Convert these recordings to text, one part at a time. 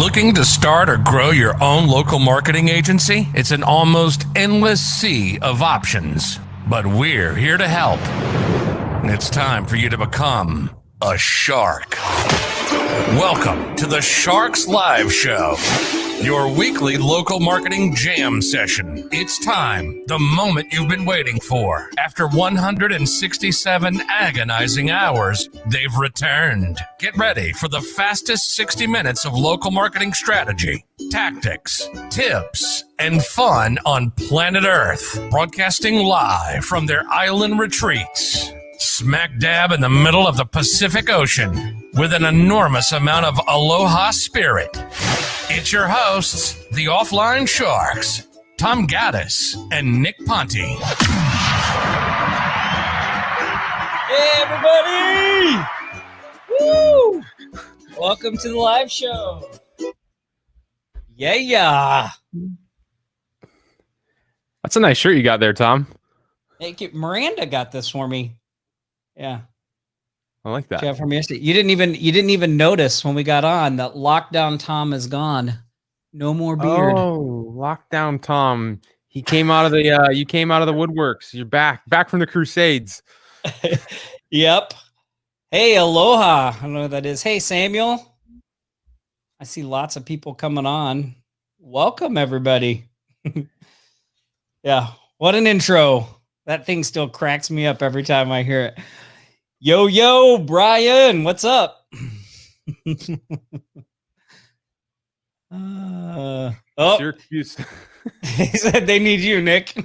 Looking to start or grow your own local marketing agency? It's an almost endless sea of options, but we're here to help. It's time for you to become a shark. Welcome to the Sharks Live Show, your weekly local marketing jam session. It's time, the moment you've been waiting for. After 167 agonizing hours, they've returned. Get ready for the fastest 60 minutes of local marketing strategy, tactics, tips, and fun on planet Earth. Broadcasting live from their island retreats, smack dab in the middle of the Pacific Ocean, with an enormous amount of aloha spirit. It's your hosts, the Offline Sharks, Tom Gaddis and Nick Ponte. Hey, everybody! Woo! Welcome to the live show. Yeah. That's a nice shirt you got there, Tom. Thank you. Miranda got this for me. Yeah. I like that. Jeff, from yesterday. You didn't even notice when we got on that Lockdown Tom is gone. No more beard. Oh, Lockdown Tom. He came out of the you came out of the woodworks. You're back from the Crusades. Yep. Hey, aloha. I don't know what that is. Hey, Samuel. I see lots of people coming on. Welcome, everybody. Yeah. What an intro. That thing still cracks me up every time I hear it. Yo, Brian, what's up? Syracuse. He said they need you, Nick.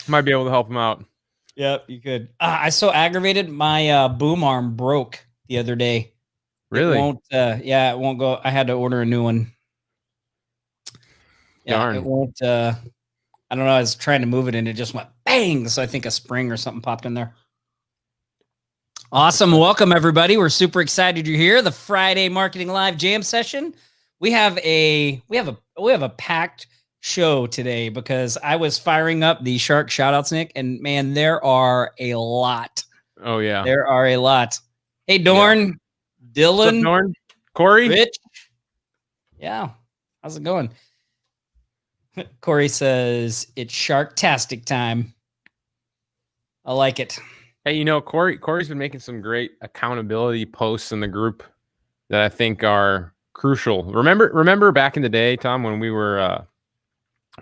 Might be able to help him out. Yep, you could. I so aggravated. My boom arm broke the other day. Really? It won't go. I had to order a new one. Yeah, Darn. it won't. I don't know. I was trying to move it and it just went bang. So I think a spring or something popped in there. Awesome. Welcome, everybody. We're super excited you're here. The Friday Marketing Live Jam session. We have a packed show today because I was firing up the Shark shoutouts, Nick, and man, there are a lot. Oh yeah. There are a lot. Hey, Dorn, Dylan, What's up, Dorn? Corey, Rich. Yeah. How's it going? Corey says it's Sharktastic time. I like it. Hey, Corey's been making some great accountability posts in the group that I think are crucial. Remember back in the day, Tom, when we were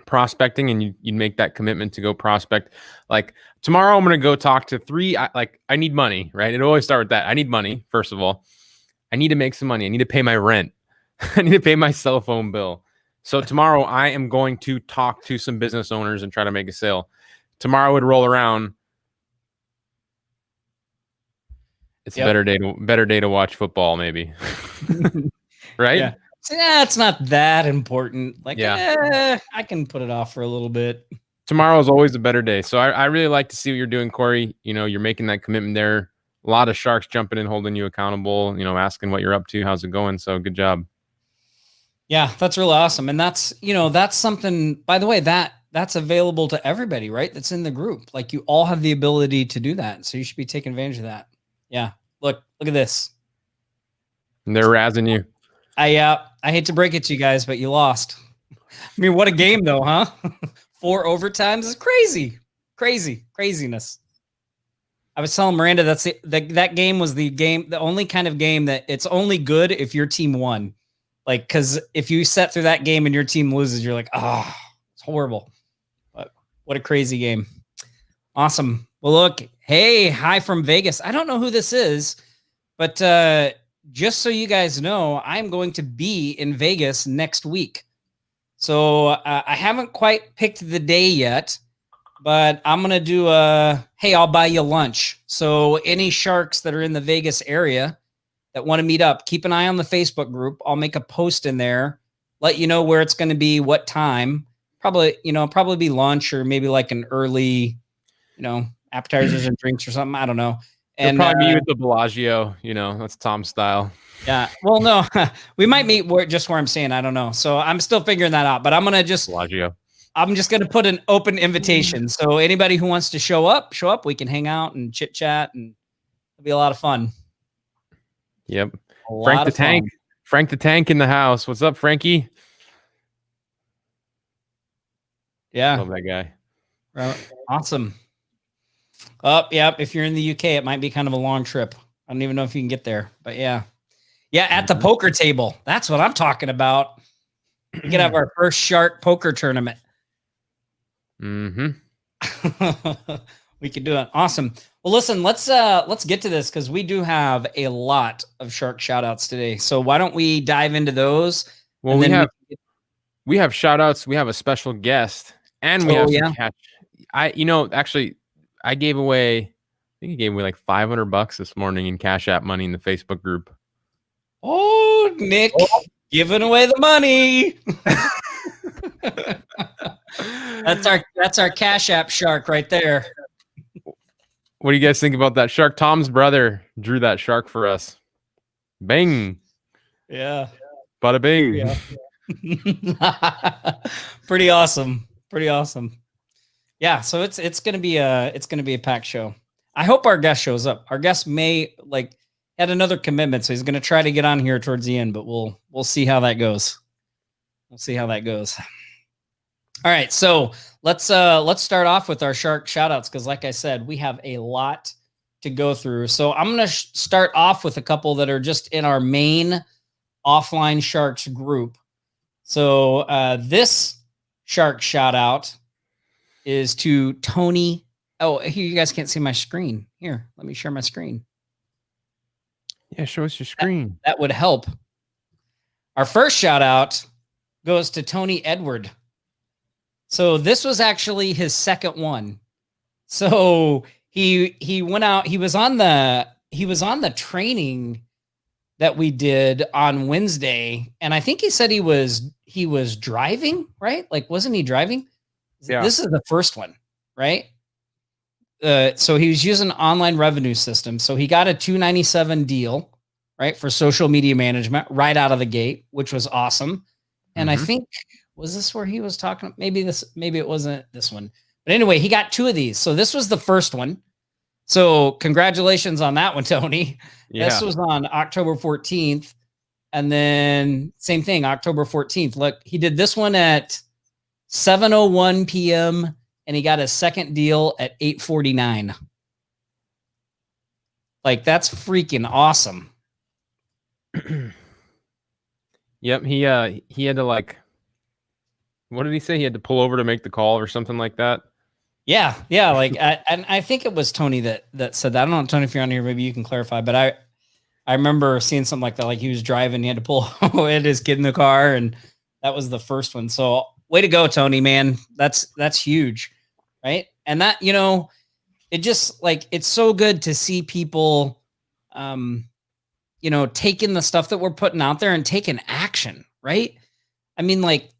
prospecting and you'd make that commitment to go prospect. Like, tomorrow I'm going to go talk to three. I need money, right? It always start with that. I need money, first of all. I need to make some money. I need to pay my rent. I need to pay my cell phone bill. So tomorrow I am going to talk to some business owners and try to make a sale. Tomorrow would roll around. It's a better day to watch football, maybe. Right? Yeah. So, it's not that important. I can put it off for a little bit. Tomorrow is always a better day. So I really like to see what you're doing, Corey. You're making that commitment there. A lot of Sharks jumping in, holding you accountable, asking what you're up to. How's it going? So good job. Yeah, that's really awesome. And that's something, by the way, that's available to everybody, right? That's in the group. Like, you all have the ability to do that. So you should be taking advantage of that. Yeah. Look at this. And they're razzing you. I hate to break it to you guys, but you lost. I mean, what a game though, huh? 4 overtimes is craziness. I was telling Miranda that game was the only kind of game that it's only good if your team won. Like, because if you set through that game and your team loses, you're like, it's horrible. But what a crazy game. Awesome. Well, look, hey, hi from Vegas. I don't know who this is, but just so you guys know, I'm going to be in Vegas next week. So I haven't quite picked the day yet, but I'm going to do hey, I'll buy you lunch. So any Sharks that are in the Vegas area that want to meet up, keep an eye on the Facebook group. I'll make a post in there, let you know where it's going to be, what time. Probably be lunch or maybe like an early, appetizers and drinks or something. I don't know. And probably meet with the Bellagio, that's Tom's style. Yeah. Well, no, we might meet where I'm staying. I don't know. So I'm still figuring that out, but I'm going to Bellagio. I'm just going to put an open invitation. So anybody who wants to show up, we can hang out and chit chat and it'll be a lot of fun. Yep. Frank Frank the Tank in the house. What's up, Frankie? Yeah. Love that guy. Awesome. Oh, yep. If you're in the UK, it might be kind of a long trip. I don't even know if you can get there, but yeah. Yeah, at the poker table. That's what I'm talking about. We could have our first shark poker tournament. Mm-hmm. We could do it. Awesome. Well, listen, let's get to this because we do have a lot of shark shout outs today. So why don't we dive into those? Well, we have shout outs, we have a special guest, and we have some catch. I gave away, I think he gave away like $500 this morning in Cash App money in the Facebook group. Oh, Nick, giving away the money. That's our Cash App shark right there. What do you guys think about that shark? Tom's brother drew that shark for us. Bang. Yeah. Bada bing. Yeah. Pretty awesome. Pretty awesome. Yeah, so it's gonna be a packed show. I hope our guest shows up. Our guest may had another commitment, so he's gonna try to get on here towards the end, but we'll see how that goes. We'll see how that goes. All right, so let's start off with our shark shoutouts because, like I said, we have a lot to go through. So I'm gonna start off with a couple that are just in our main offline sharks group. So this shark shout out is to Tony. Oh, here, you guys can't see my screen. Here, let me share my screen. Yeah, show us your screen. That would help. Our first shout out goes to Tony Edward. So this was actually his second one. So he went out, he was on the training that we did on Wednesday, and I think he said he was driving, right? Like, wasn't he driving? Yeah. This is the first one, right? So he was using online revenue system. So he got a $297 deal, right, for social media management right out of the gate, which was awesome. And I think, was this where he was talking? Maybe it wasn't this one. But anyway, he got two of these. So this was the first one. So congratulations on that one, Tony. Yeah. This was on October 14th. And then same thing, October 14th. Look, he did this one at 7:01 p.m. and he got a second deal at 8:49. Like, that's freaking awesome. Yep, he had to, like, what did he say? He had to pull over to make the call or something like that. Yeah. Like, and I think it was Tony that said that. I don't know, Tony, if you're on here, maybe you can clarify. But I remember seeing something like that. Like, he was driving, he had to pull had his kid in the car, and that was the first one. So way to go, Tony, man. That's huge, right? And that, it just, like, it's so good to see people, taking the stuff that we're putting out there and taking action, right? I mean, like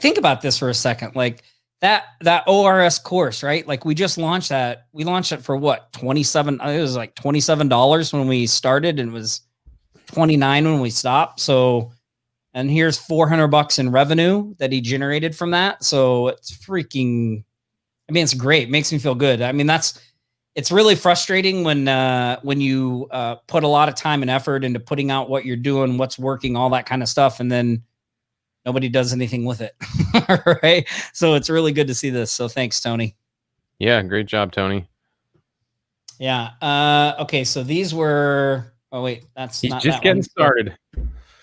think about this for a second. Like that ORS course, right? Like, we just launched that. We launched it for what? It was like $27 when we started, and it was $29 when we stopped. So, and here's $400 in revenue that he generated from that. So it's freaking, I mean, it's great. It makes me feel good. I mean, it's really frustrating when you put a lot of time and effort into putting out what you're doing, what's working, all that kind of stuff, and then nobody does anything with it. Right? So it's really good to see this. So thanks, Tony. Yeah, great job, Tony. Yeah. Okay, so these were, oh wait, that's He's not just that getting one. started.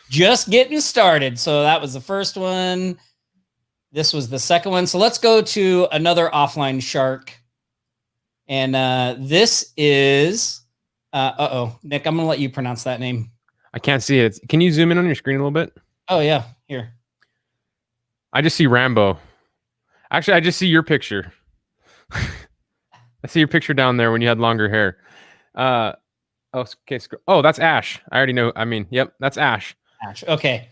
Just getting started. So that was the first one. This was the second one. So let's go to another offline shark. And this is Nick, I'm gonna let you pronounce that name. I can't see it. Can you zoom in on your screen a little bit? Oh yeah, here. I just see Rambo. Actually, I just see your picture. I see your picture down there when you had longer hair. Okay. Oh, that's Ash. I already know. I mean, yep, that's Ash. Ash. Okay.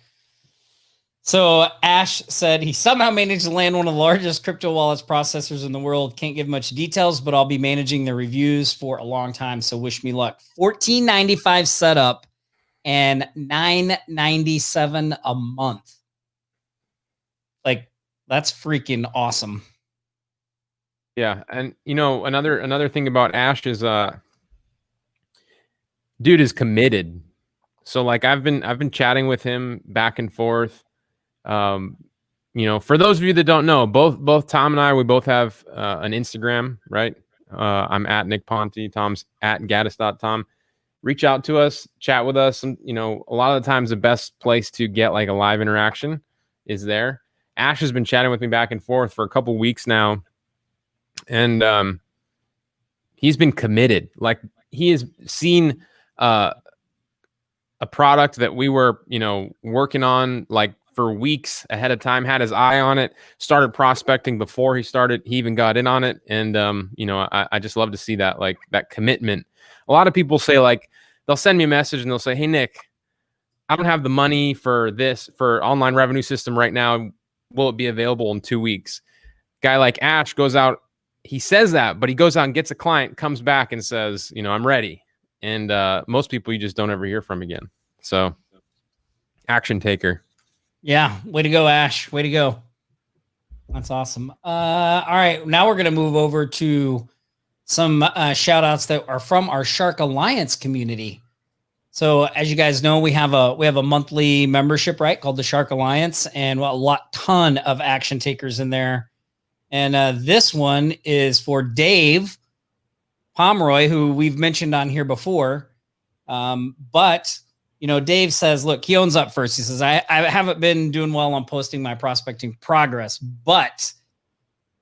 So Ash said he somehow managed to land one of the largest crypto wallets processors in the world. Can't give much details, but I'll be managing the reviews for a long time. So wish me luck. $14.95 setup and $9.97 a month. Like, that's freaking awesome. Yeah, and another thing about Ash is dude is committed. So like I've been chatting with him back and forth. For those of you that don't know, both Tom and I, we both have an Instagram, right? I'm at Nick Ponte, Tom's at Gaddis.Tom. Reach out to us, chat with us. And, a lot of the times the best place to get like a live interaction is there. Ash has been chatting with me back and forth for a couple weeks now. And he's been committed. Like he has seen a product that we were, working on like for weeks ahead of time, had his eye on it, started prospecting before he even got in on it. And, I just love to see that, like that commitment. A lot of people say like, they'll send me a message and they'll say, hey, Nick, I don't have the money for online revenue system right now. Will it be available in 2 weeks? Guy like Ash goes out, he says that, but he goes out and gets a client, comes back and says, I'm ready. And most people you just don't ever hear from again. So action taker. Yeah. Way to go, Ash. Way to go. That's awesome. All right. Now we're going to move over to some shout outs that are from our Shark Alliance community. So as you guys know, we have a monthly membership, right? Called the Shark Alliance, and ton of action takers in there. And this one is for Dave Pomeroy, who we've mentioned on here before. But Dave says, look, he owns up first. He says, I haven't been doing well on posting my prospecting progress, but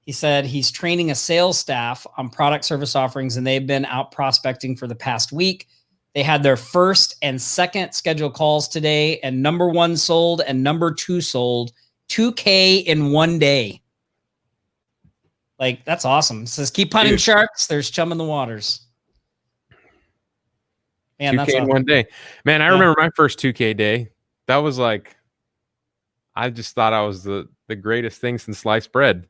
he said he's training a sales staff on product service offerings, and they've been out prospecting for the past week. They had their first and second scheduled calls today, and number 1 sold and number 2 sold $2,000 in 1 day. Like, that's awesome. It says, keep hunting sharks. There's chum in the waters. Man, 2K that's awesome. in 1 day. Man, I remember my first 2K day. That was like, I just thought I was the greatest thing since sliced bread.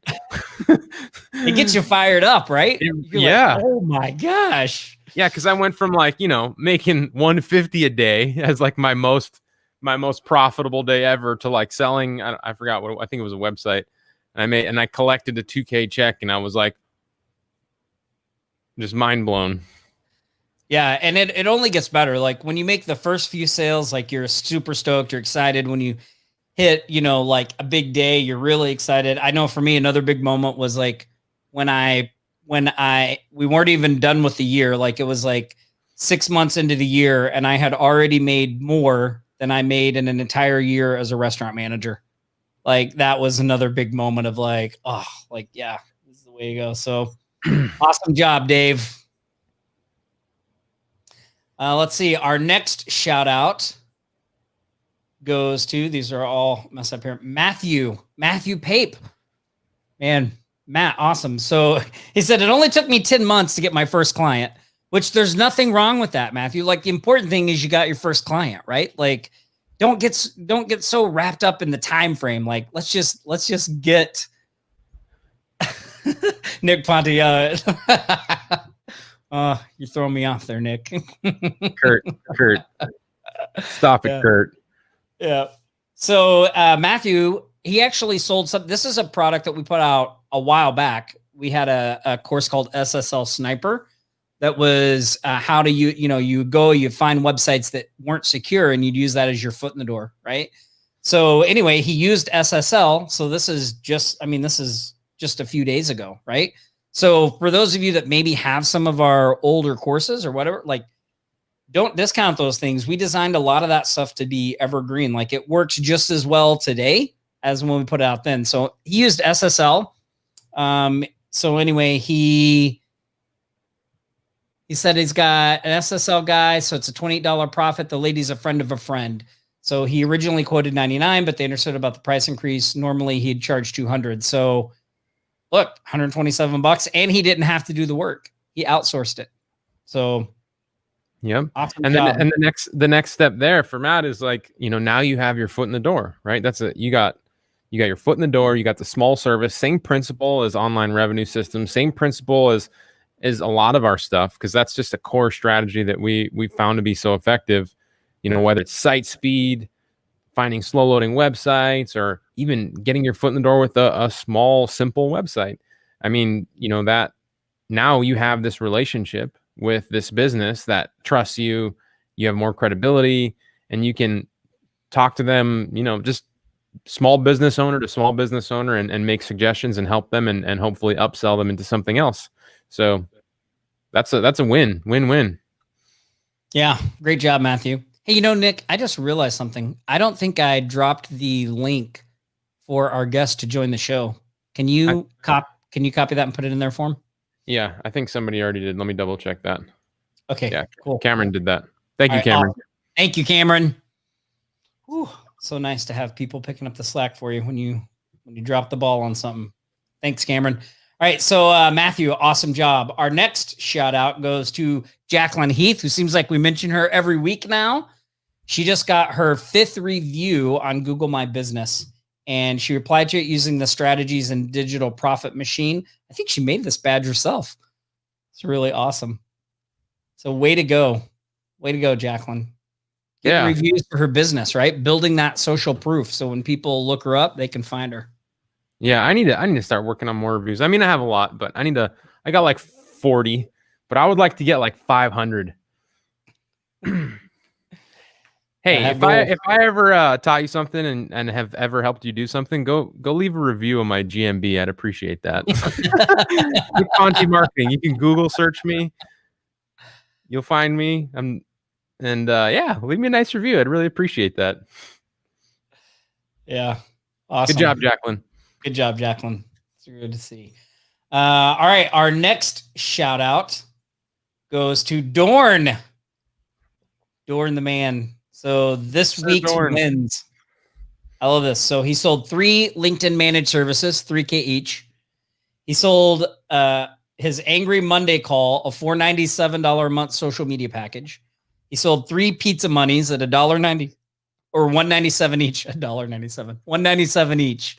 It gets you fired up, right? Yeah. Like, oh my gosh. Yeah, because I went from like, making 150 a day as like my most profitable day ever to like selling. I forgot I think it was a website. And I collected a 2K check, and I was like, just mind blown. Yeah, and it only gets better. Like when you make the first few sales, like you're super stoked, you're excited. When you hit, like a big day, you're really excited. I know for me, another big moment was like when we weren't even done with the year. Like it was like 6 months into the year, and I had already made more than I made in an entire year as a restaurant manager. Like that was another big moment of like, oh, like, yeah, this is the way to go. So awesome job, Dave. Let's see. Our next shout out goes to, these are all messed up here, Matthew Pape. Man, Matt, awesome. So he said, it only took me 10 months to get my first client, which there's nothing wrong with that, Matthew. Like the important thing is you got your first client, right? Like don't get so wrapped up in the time frame. Like let's just get Nick Ponte. You're throwing me off there, Nick. Kurt. Stop it, yeah. Kurt. Yeah. So Matthew, he actually sold some. This is a product that we put out a while back. We had a course called SSL Sniper that was how to you find websites that weren't secure, and you'd use that as your foot in the door, right? So anyway, he used SSL. So this is just a few days ago, right? So for those of you that maybe have some of our older courses or whatever, like don't discount those things. We designed a lot of that stuff to be evergreen. Like it works just as well today as when we put it out then. So he used SSL. So anyway, he said he's got an SSL guy. So it's a $28 profit. The lady's a friend of a friend. So he originally quoted 99, but they understood about the price increase. Normally he'd charge 200. So look, $127, and he didn't have to do the work. He outsourced it. So, yep. Awesome and job. then the next step there for Matt is like, now you have your foot in the door, right? That's it. You got your foot in the door. You got the small service. Same principle as online revenue systems. Same principle as a lot of our stuff, because that's just a core strategy that we found to be so effective. Whether it's site speed, finding slow loading websites, or even getting your foot in the door with a small, simple website. I mean, that now you have this relationship with this business that trusts you, you have more credibility, and you can talk to them, just small business owner to small business owner, and make suggestions and help them and hopefully upsell them into something else. So that's a win-win. Yeah. Great job, Matthew. Hey, Nick, I just realized something. I don't think I dropped the link for our guest to join the show. Can you copy that and put it in there for him? Yeah, I think somebody already did. Let me double check that. Okay. Yeah, cool. Cameron did that. Thank you, Cameron. Awesome. Thank you, Cameron. Whew, so nice to have people picking up the slack for you when you drop the ball on something. Thanks, Cameron. All right, so Matthew, awesome job. Our next shout out goes to Jacqueline Heath, who seems like we mention her every week now. She just got her 5th review on Google My Business, and she replied to it using the Strategies and Digital Profit Machine. I think she made this badge herself. It's really awesome. So way to go, Jacqueline. Get reviews for her business, right? Building that social proof, so when people look her up, they can find her. Yeah, I need to start working on more reviews. I mean, I have a lot, but I got like 40, but I would like to get like 500. Hey, if I ever taught you something and have ever helped you do something, go leave a review on my GMB. I'd appreciate that. Conti Marketing. You can Google search me. You'll find me. Leave me a nice review. I'd really appreciate that. Yeah. Awesome. Good job, Jacqueline. Good job, Jacqueline. It's good to see. All right. Our next shout out goes to Dorn. Dorn the man. So this week's wins. I love this. So he sold 3 LinkedIn managed services, $3K each. He sold his Angry Monday call, a $497 a month social media package. He sold 3 pizza monies at $1.90 or $197 each, $1.97, $197 each.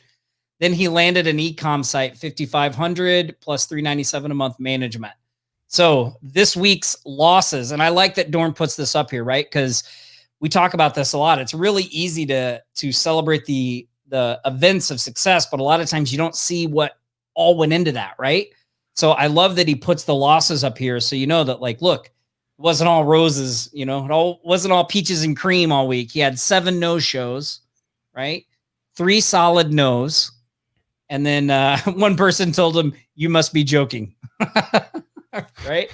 Then he landed an e-com site, $5,500 plus $397 a month management. So this week's losses, and I like that Dorn puts this up here, right? Because we talk about this a lot. It's really easy to celebrate the events of success, but a lot of times you don't see what all went into that, right? So I love that he puts the losses up here, so you know that, like, look, it wasn't all roses, it wasn't all peaches and cream all week. He had 7 no-shows, right? 3 solid no's. And then one person told him, "You must be joking." Right?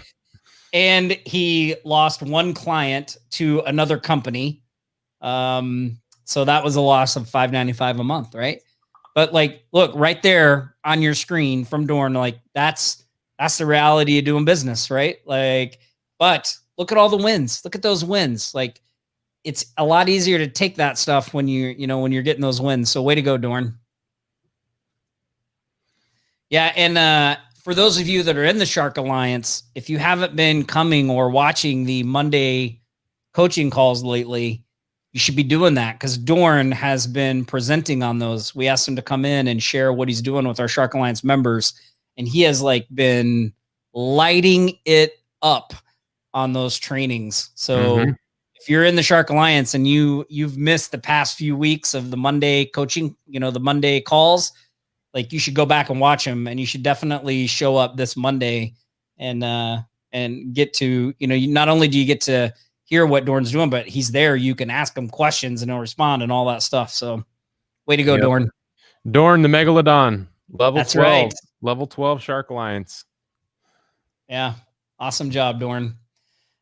And he lost 1 client to another company. So that was a loss of $595 a month, right? But like, look right there on your screen from Dorn, like that's the reality of doing business, right? Like, but look at all the wins. Look at those wins. Like, it's a lot easier to take that stuff when when you're getting those wins. So way to go, Dorn. Yeah, and for those of you that are in the Shark Alliance, if you haven't been coming or watching the Monday coaching calls lately, you should be doing that, because Dorn has been presenting on those. We asked him to come in and share what he's doing with our Shark Alliance members, and he has been lighting it up on those trainings. So if you're in the Shark Alliance and you've missed the past few weeks of the Monday coaching, the Monday calls, like, you should go back and watch them, and you should definitely show up this Monday and get to, not only do you get to hear what Dorn's doing, but he's there. You can ask him questions and he'll respond and all that stuff. So way to go, Dorn. Dorn, the Megalodon, level That's 12, right. level 12 Shark Alliance. Yeah. Awesome job, Dorn.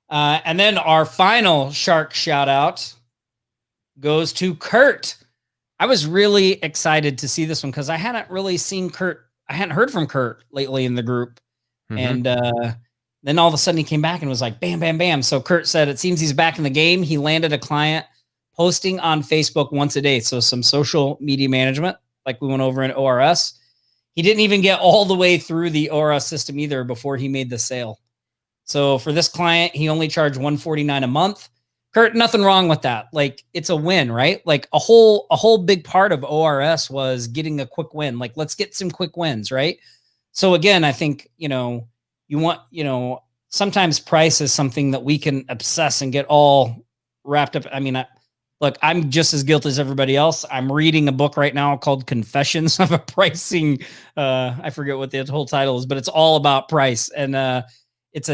And then our final Shark shout out goes to Kurt. I was really excited to see this one because I hadn't really seen Kurt. I hadn't heard from Kurt lately in the group. And then all of a sudden he came back and was like, bam, bam, bam. So Kurt said, it seems he's back in the game. He landed a client posting on Facebook once a day. So some social media management, like we went over in ORS. He didn't even get all the way through the ORS system either before he made the sale. So for this client, he only charged $149 a month. Kurt, nothing wrong with that. Like, it's a win, right? Like a whole big part of ORS was getting a quick win. Like, let's get some quick wins, right? So again, I think, you want, sometimes price is something that we can obsess and get all wrapped up. I mean, look, I'm just as guilty as everybody else. I'm reading a book right now called Confessions of a Pricing. I forget what the whole title is, but it's all about price. And it's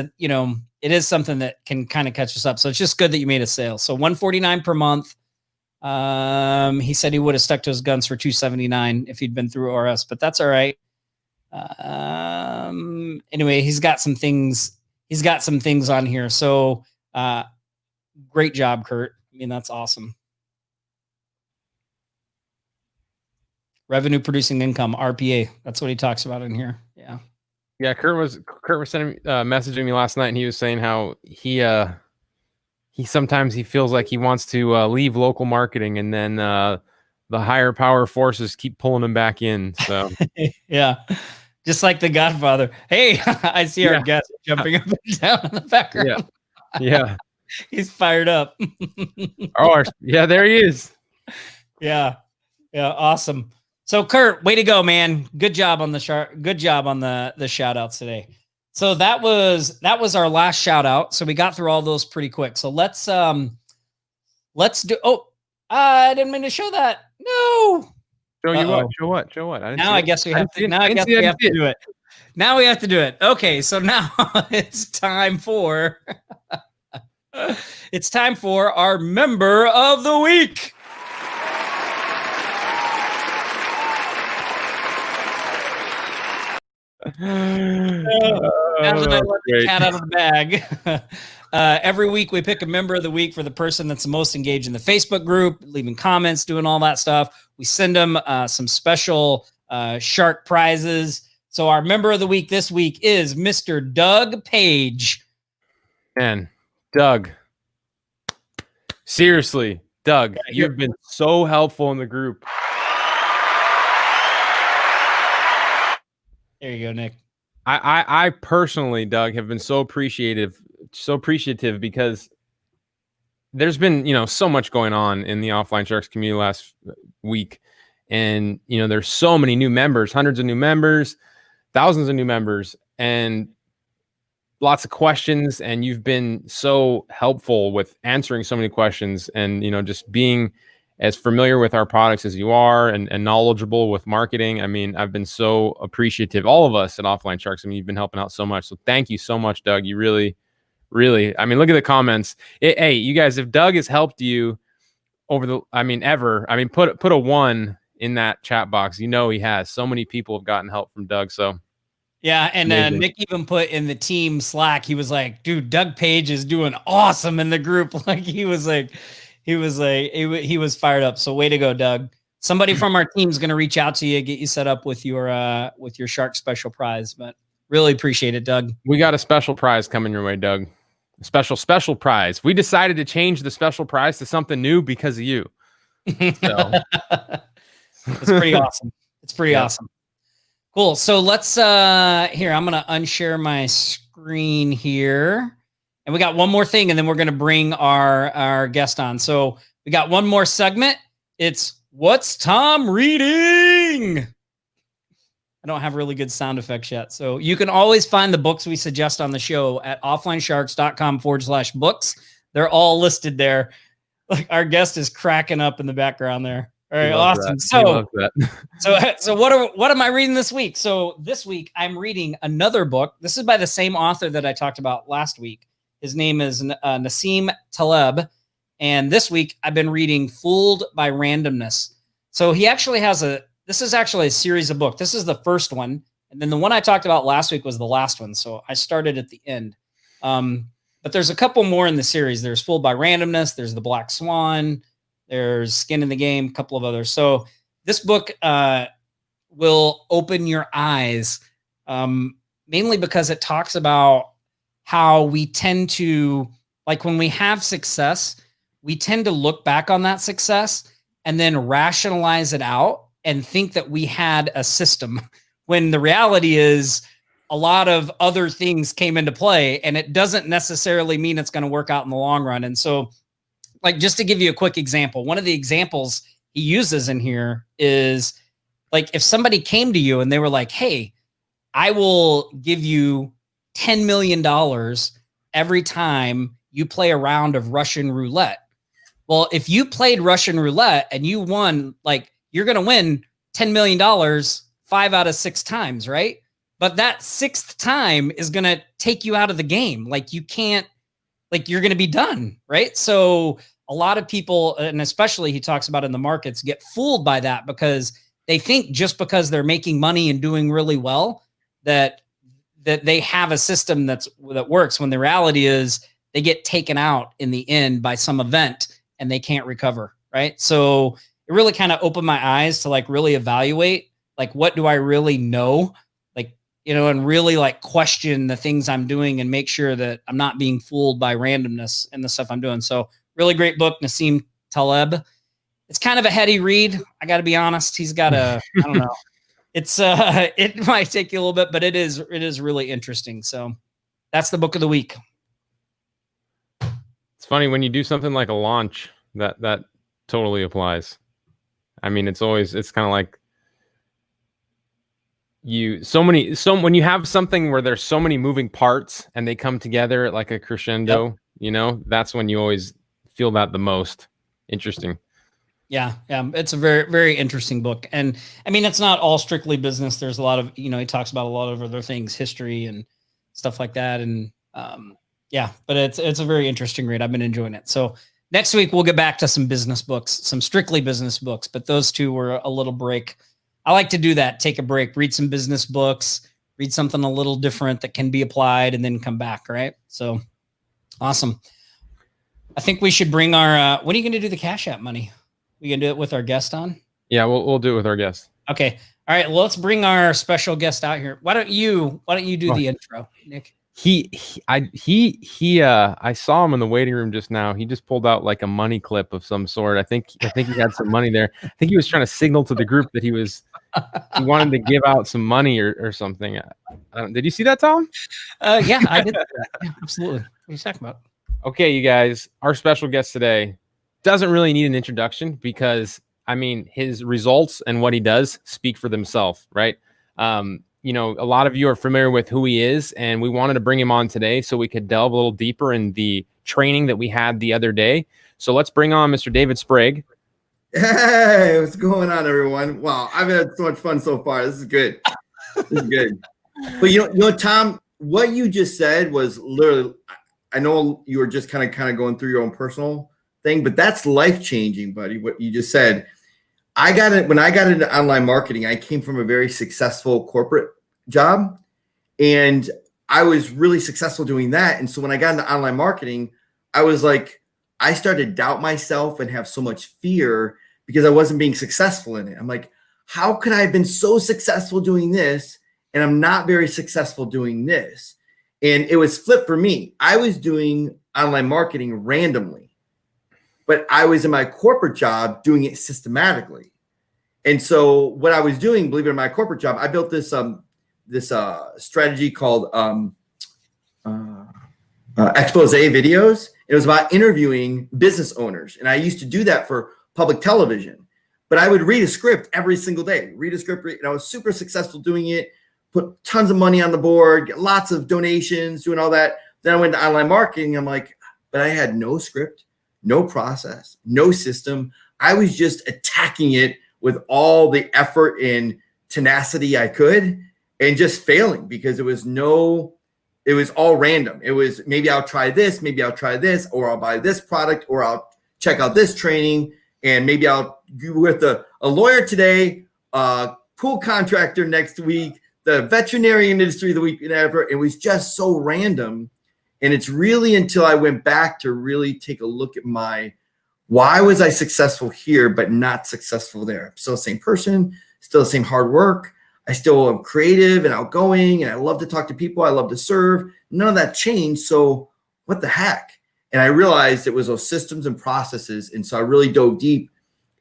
it is something that can kind of catch us up. So it's just good that you made a sale. So $149 per month. He said he would have stuck to his guns for $279 if he'd been through RS, but that's all right. Anyway, he's got some things on here. So, great job, Kurt. I mean, that's awesome. Revenue producing income, RPA. That's what he talks about in here. Yeah. Yeah. Kurt was sending, messaging me last night, and he was saying how he sometimes he feels like he wants to leave local marketing, and then the higher power forces keep pulling him back in. So yeah, just like The Godfather. Hey, I see our guest jumping up and down in the background. Yeah. He's fired up. Yeah, there he is. Yeah, awesome. So Kurt, way to go, man. Good job on the good job on the shout outs today. So that was our last shout out. So we got through all those pretty quick. So let's do, I didn't mean to show that. No. Show you what? Show what? I guess we have to do it. Now we have to do it. Okay. So now it's time for our member of the week. Now that I let the cat out of the bag. Every week we pick a member of the week for the person that's the most engaged in the Facebook group, leaving comments, doing all that stuff. We send them some special shark prizes. So our member of the week this week is Mr. Doug Page. Man, Doug. Seriously, Doug, you've been so helpful in the group. There you go, Nick. I personally, Doug, have been so appreciative because there's been, so much going on in the Offline Sharks community last week. And, there's so many new members, hundreds of new members, thousands of new members, and lots of questions. And you've been so helpful with answering so many questions and, just being as familiar with our products as you are and knowledgeable with marketing. I mean, I've been so appreciative. All of us at Offline Sharks, you've been helping out so much. So thank you so much, Doug. You really, look at the comments. Hey, you guys, if Doug has helped you put a 1 in that chat box. He has. So many people have gotten help from Doug. So yeah, and Nick even put in the team Slack, he was like, dude, Doug Page is doing awesome in the group. Like he was fired up. So way to go, Doug. Somebody from our team is going to reach out to you, get you set up with your Shark special prize, but really appreciate it, Doug. We got a special prize coming your way, Doug. A special prize. We decided to change the special prize to something new because of you. So it's pretty awesome. It's pretty awesome. Cool. So let's here, I'm going to unshare my screen here. And we got one more thing, and then we're going to bring our guest on. So we got one more segment. It's What's Tom Reading? I don't have really good sound effects yet. So you can always find the books we suggest on the show at offlinesharks.com/books. They're all listed there. Like our guest is cracking up in the background there. All right, awesome. So what am I reading this week? So this week I'm reading another book. This is by the same author that I talked about last week. His name is Nassim Taleb. And this week I've been reading Fooled by Randomness. So he actually has this is actually a series of books. This is the first one. And then the one I talked about last week was the last one. So I started at the end. But there's a couple more in the series. There's Fooled by Randomness. There's The Black Swan. There's Skin in the Game, a couple of others. So this book will open your eyes, mainly because it talks about how we tend to, like when we have success, we tend to look back on that success and then rationalize it out and think that we had a system when the reality is a lot of other things came into play, and it doesn't necessarily mean it's going to work out in the long run. And so, like, just to give you a quick example, one of the examples he uses in here is like, if somebody came to you and they were like, hey, I will give you $10 million every time you play a round of Russian roulette. Well, if you played Russian roulette and you won, like, you're going to win $10 million 5 out of 6 times, right? but that sixth time is going to take you out of the game. Like you can't, like you're going to be done. Right. So a lot of people, and especially he talks about in the markets, get fooled by that because they think just because they're making money and doing really well, that they have a system that works, when the reality is they get taken out in the end by some event and they can't recover. Right. So it really kind of opened my eyes to like really evaluate, like, what do I really know? Like, you know, and really like question the things I'm doing and make sure that I'm not being fooled by randomness in the stuff I'm doing. So really great book, Nassim Taleb. It's kind of a heady read. I got to be honest. He's got I don't know. It's it might take you a little bit, but it is really interesting. So that's the book of the week. It's funny when you do something like a launch, that totally applies. I mean, it's kind of like when you have something where there's so many moving parts and they come together at like a crescendo, yep. You know, that's when you always feel that the most. Interesting. Yeah. It's a very, very interesting book. And I mean, it's not all strictly business. There's a lot of, you know, he talks about a lot of other things, history and stuff like that. And but it's a very interesting read. I've been enjoying it. So next week we'll get back to some business books, some strictly business books, but those two were a little break. I like to do that. Take a break, read some business books, read something a little different that can be applied, and then come back. Right. So awesome. I think we should bring our, when are you going to do the Cash App money? We can do it with our guest on? Yeah, we'll do it with our guest. Okay. All right. Well, let's bring our special guest out here. Why don't you do the intro, Nick? I saw him in the waiting room just now. He just pulled out like a money clip of some sort. I think he had some money there. I think he was trying to signal to the group that he wanted to give out some money or something. Did you see that, Tom? Yeah, I did. Yeah, absolutely. What are you talking about? Okay, you guys, our special guest today doesn't really need an introduction because, I mean, his results and what he does speak for themselves, right? You know, a lot of you are familiar with who he is, and we wanted to bring him on today so we could delve a little deeper in the training that we had the other day. So let's bring on Mr. David Sprague. Hey, what's going on, everyone? Wow, I've had so much fun so far. This is good. This is good. But you know, Tom, what you just said was literally, I know you were just kind of going through your own personal thing, but that's life-changing, buddy, what you just said. When I got into online marketing, I came from a very successful corporate job, and I was really successful doing that. And so when I got into online marketing, I was like, I started to doubt myself and have so much fear because I wasn't being successful in it. I'm like, how could I have been so successful doing this and I'm not very successful doing this? And it was flipped for me. I was doing online marketing randomly, but I was in my corporate job doing it systematically. And so what I was doing, believe it or not, my corporate job, I built this strategy called expose videos. It was about interviewing business owners. And I used to do that for public television, but I would read a script every single day, and I was super successful doing it, put tons of money on the board, get lots of donations, doing all that. Then I went to online marketing. I'm like, but I had no script, no process, no system. I was just attacking it with all the effort and tenacity I could and just failing because it was all random. It was maybe I'll try this, or I'll buy this product, or I'll check out this training, and maybe I'll go with a lawyer today, pool contractor next week, the veterinarian industry the week after. It was just so random. And it's really until I went back to really take a look at why was I successful here, but not successful there? I'm still the same person, still the same hard work. I still am creative and outgoing, and I love to talk to people. I love to serve. None of that changed. So what the heck? And I realized it was those systems and processes. And so I really dove deep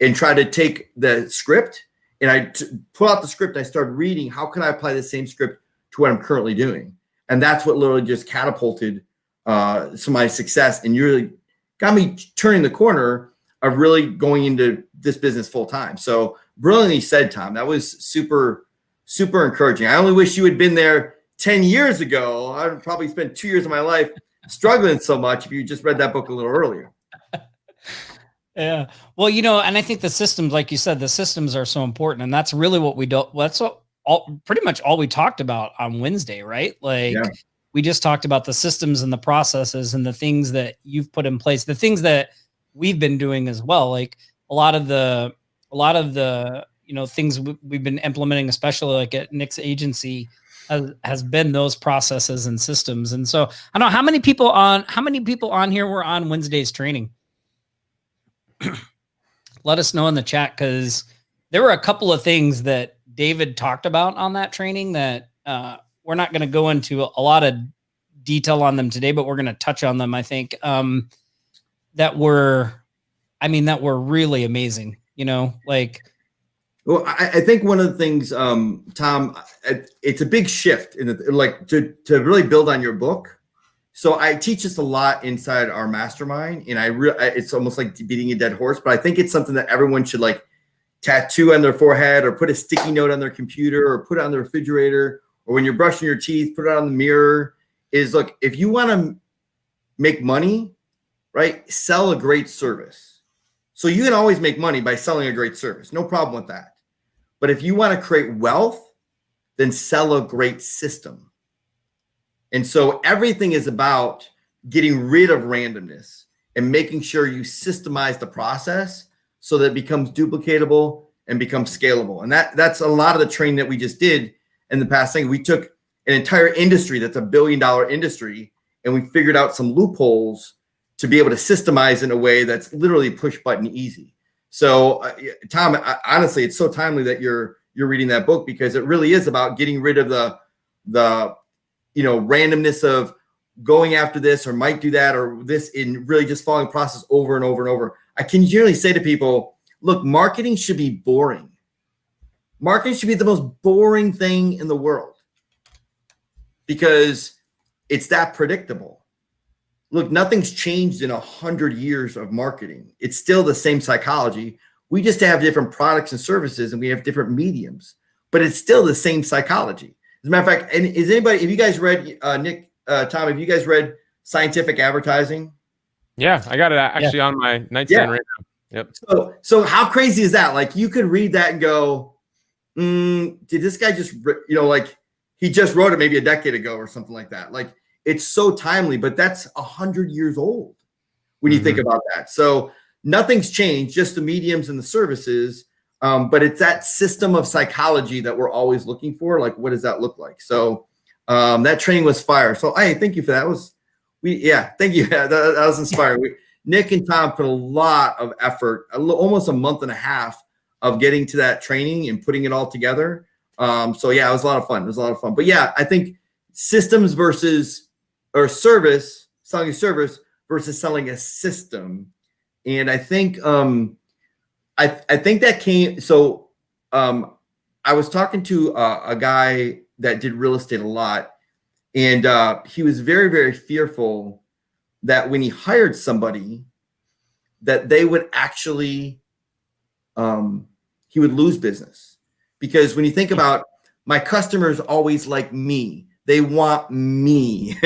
and tried to take the script, and I pull out the script. I started reading, how can I apply the same script to what I'm currently doing? And that's what literally just catapulted some of my success, and you really got me turning the corner of really going into this business full time. So brilliantly said, Tom. That was super, super encouraging. I only wish you had been there 10 years ago. I would probably spent 2 years of my life struggling so much if you just read that book a little earlier. Yeah. Well, you know, and I think the systems, like you said, the systems are so important, and that's really what we do. That's what pretty much all we talked about on Wednesday, right? Like Yeah. we just talked about the systems and the processes and the things that you've put in place, the things that we've been doing as well. Like a lot of the things we've been implementing, especially like at Nick's agency, has been those processes and systems. And so I don't know how many people on here were on Wednesday's training. Let us know in the chat, because there were a couple of things that David talked about on that training that we're not going to go into a lot of detail on them today, but we're going to touch on them, I think, that were really amazing, like. Well, I think one of the things, Tom, it's a big shift in to really build on your book. So I teach this a lot inside our mastermind, and it's almost like beating a dead horse, but I think it's something that everyone should like tattoo on their forehead or put a sticky note on their computer or put it on the refrigerator, or when you're brushing your teeth, put it on the mirror. Is look, if you want to make money, right, sell a great service. So you can always make money by selling a great service. No problem with that. But if you want to create wealth, then sell a great system. And so everything is about getting rid of randomness and making sure you systemize the process so that it becomes duplicatable and becomes scalable. And that's a lot of the training that we just did in the past thing. We took an entire industry that's $1 billion industry, and we figured out some loopholes to be able to systemize in a way that's literally push button easy. So, Tom, honestly, it's so timely that you're reading that book, because it really is about getting rid of the randomness of going after this or might do that or this, in really just following the process over and over and over. I can generally say to people, look, marketing should be boring. Marketing should be the most boring thing in the world because it's that predictable. Look, nothing's changed in 100 years of marketing. It's still the same psychology. We just have different products and services, and we have different mediums, but it's still the same psychology. As a matter of fact, and have you guys read, Nick, Tom, have you guys read Scientific Advertising? Yeah, I got it actually on my nightstand right now. Yep. So how crazy is that? Like, you could read that and go, did this guy just, like he just wrote it maybe a decade ago or something like that. Like, it's so timely, but that's 100 years old when you think about that. So nothing's changed, just the mediums and the services. But it's that system of psychology that we're always looking for. Like, what does that look like? So that training was fire. So hey, thank you for that. Thank you. That was inspiring. Nick and Tom put a lot of effort, almost a month and a half of getting to that training and putting it all together. So yeah, it was a lot of fun. But yeah, I think systems selling a service versus selling a system. And I think I think that came. So I was talking to a guy that did real estate a lot, and he was very, very fearful that when he hired somebody, that they would actually he would lose business. Because when you think about, my customers always like me. They want me.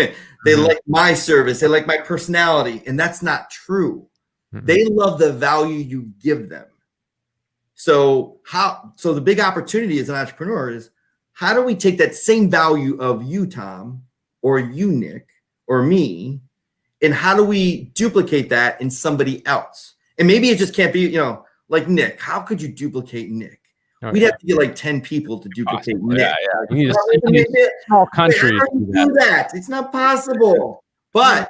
They like my service. They like my personality. And that's not true. They love the value you give them. So the big opportunity as an entrepreneur is, how do we take that same value of you, Tom, or you, Nick, or me, and how do we duplicate that in somebody else? And maybe it just can't be, like Nick. How could you duplicate Nick? We'd have to get like 10 people to duplicate Nick. Yeah. You need a small country to do that. It's not possible. But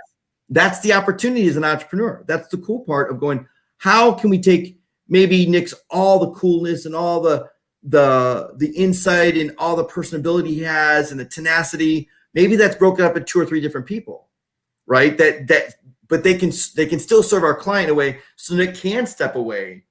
that's the opportunity as an entrepreneur. That's the cool part of going, how can we take maybe Nick's all the coolness and all the insight and all the personability he has and the tenacity, maybe that's broken up in 2 or 3 different people, right? But they can still serve our client in a way so Nick can step away.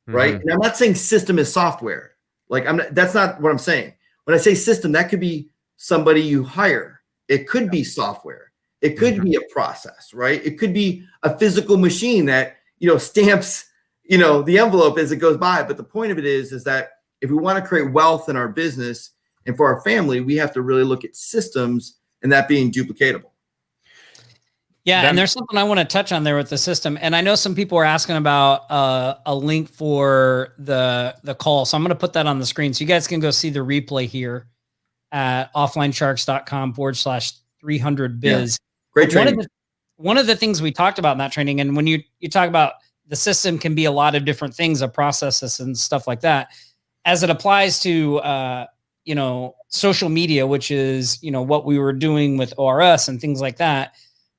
Right. And I'm not saying system is software. Like, that's not what I'm saying. When I say system, that could be somebody you hire. It could be software. It could be a process, right? It could be a physical machine that, stamps, the envelope as it goes by. But the point of it is that if we want to create wealth in our business and for our family, we have to really look at systems and that being duplicatable. Yeah, That- and there's something I want to touch on there with the system. And I know some people are asking about a link for the call. So I'm going to put that on the screen so you guys can go see the replay here at offlinesharks.com/300biz. Great training. One of the things we talked about in that training, and when you talk about the system can be a lot of different things, of processes and stuff like that, as it applies to social media, which is what we were doing with ORS and things like that.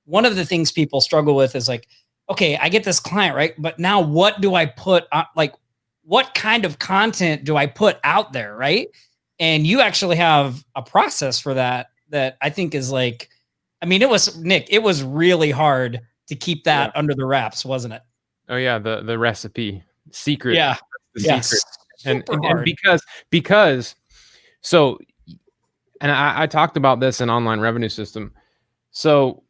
One of the things people struggle with is like, okay, I get this client, right? But now what do I put on, like, what kind of content do I put out there, right? And you actually have a process for that I think is like, I mean, it was really hard to keep that under the wraps, wasn't it? Oh yeah, the recipe secret. Yeah. The Yes. secret. And hard. because so, and I talked about this in Online Revenue System. So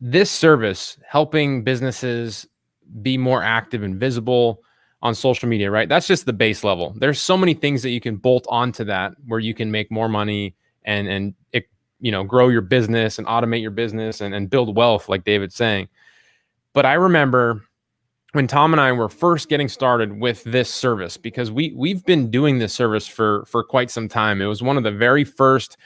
this service helping businesses be more active and visible on social media, right? That's just the base level. There's so many things that you can bolt onto that where you can make more money and grow your business and automate your business and build wealth, like David's saying. But I remember when Tom and I were first getting started with this service, because we've been doing this service for quite some time. It was one of the very first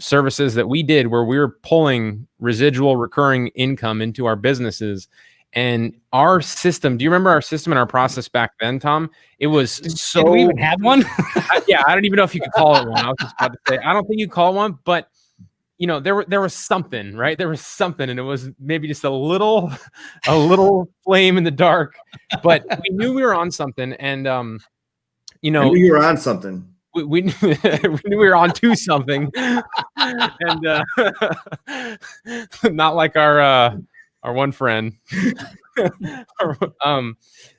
services that we did where we were pulling residual recurring income into our businesses. And our system, do you remember our system and our process back then, Tom? It was so... Did we even have one? I don't even know if you could call it one. I was just about to say, I don't think you call it one, but there was something, right? There was something, and it was maybe just a little flame in the dark, but we knew we were on something. And I knew you were on something. We knew we were on to something, and not like our one friend.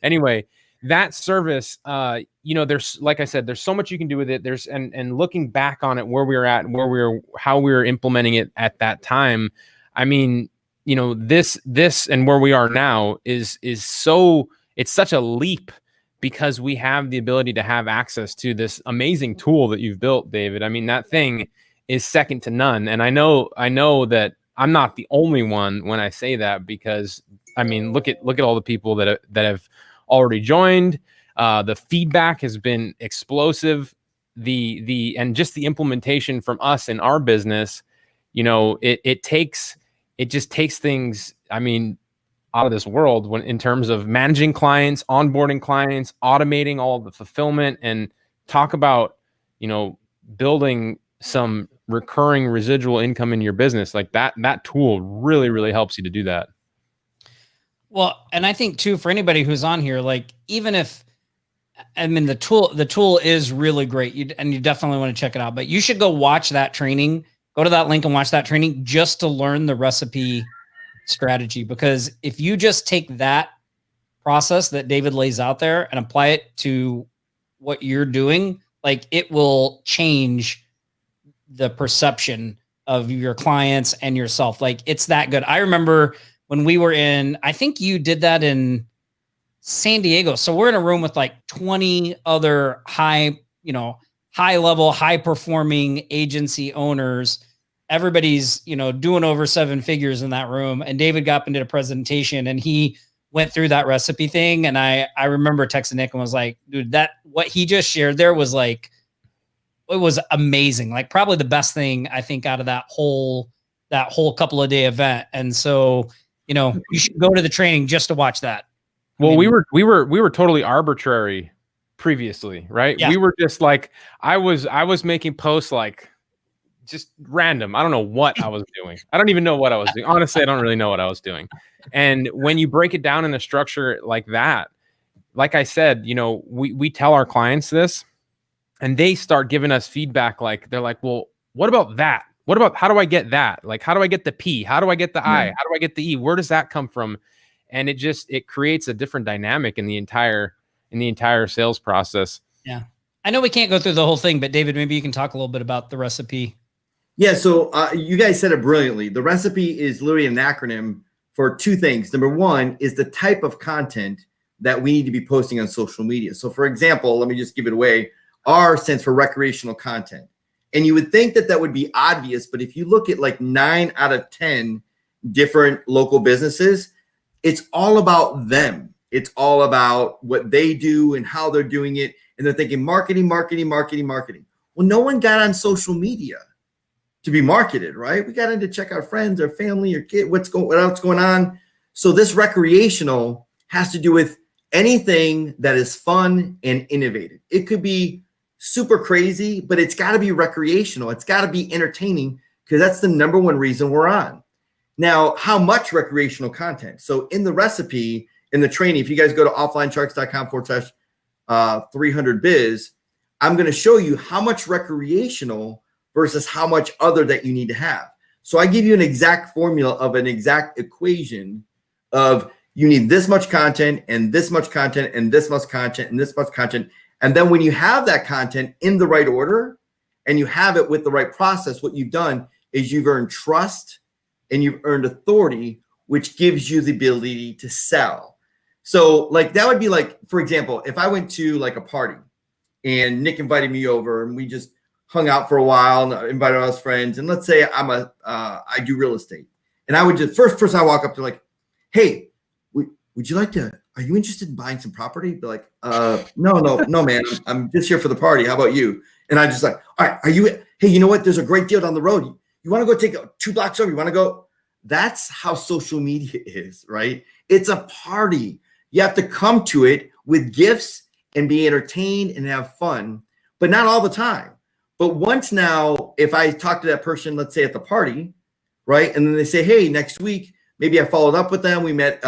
Anyway, that service, there's, like I said, there's so much you can do with it. There's and looking back on it, where we were at, how we were implementing it at that time. I mean, this and where we are now is so, it's such a leap, because we have the ability to have access to this amazing tool that you've built, David. I mean, that thing is second to none. And I know that I'm not the only one when I say that, because I mean, look at all the people that have already joined. The feedback has been explosive. And just the implementation from us in our business, it just takes things, I mean, out of this world when in terms of managing clients, onboarding clients, automating all of the fulfillment, and talk about, building some recurring residual income in your business. Like that tool really, really helps you to do that. Well, and I think too, for anybody who's on here, like, even if, I mean, the tool is really great, and you definitely want to check it out, but you should go watch that training, go to that link and watch that training just to learn the recipe strategy. Because if you just take that process that David lays out there and apply it to what you're doing, like, it will change the perception of your clients and yourself. Like, it's that good. I remember when we were I think you did that in San Diego. So we're in a room with like 20 other high level, high performing agency owners. Everybody's, doing over 7 figures in that room. And David got up and did a presentation, and he went through that recipe thing. And I remember texting Nick and was like, dude, what he just shared there was like, it was amazing. Like, probably the best thing I think out of that whole couple of day event. And so, you should go to the training just to watch that. Well, we were totally arbitrary previously, right? Yeah. We were just like, I was making posts like just random. I don't know what I was doing. I don't even know what I was doing. Honestly, I don't really know what I was doing. And when you break it down in a structure like that, like I said, we tell our clients this, and they start giving us feedback. Like, they're like, well, what about that? What about, how do I get that? Like, how do I get the P? How do I get the I? How do I get the E? Where does that come from? And it creates a different dynamic in the entire sales process. Yeah. I know we can't go through the whole thing, but David, maybe you can talk a little bit about the recipe. Yeah. So you guys said it brilliantly. The recipe is literally an acronym for 2 things. Number 1 is the type of content that we need to be posting on social media. So for example, let me just give it away. R stands for recreational content. And you would think that would be obvious, but if you look at like 9 out of 10 different local businesses, it's all about them. It's all about what they do and how they're doing it. And they're thinking marketing, marketing, marketing, marketing. Well, no one got on social media to be marketed, right? We got in to check our friends, our family, our kid, what else going on. So this recreational has to do with anything that is fun and innovative. It could be super crazy, but it's got to be recreational. It's got to be entertaining, because that's the number one reason we're on. Now, how much recreational content? So in the recipe, in the training, if you guys go to offlinesharks.com/300biz, I'm going to show you how much recreational versus how much other that you need to have. So I give you an exact formula of an exact equation of you need this much content and this much content and this much content and this much content. And then when you have that content in the right order and you have it with the right process, what you've done is you've earned trust and you've earned authority, which gives you the ability to sell. So like that would be like, for example, if I went to like a party and Nick invited me over and we just hung out for a while and invited all his friends. And let's say I do real estate. And I would just, first person I walk up to like, hey, would you like to, are you interested in buying some property? Be like, no, man, I'm just here for the party. How about you? And I just like, all right, hey, you know what? There's a great deal down the road. You want to go take 2 blocks over? You want to go? That's how social media is, right? It's a party. You have to come to it with gifts and be entertained and have fun, but not all the time. But once now, if I talk to that person, let's say at the party, right? And then they say, hey, next week, maybe I followed up with them. We met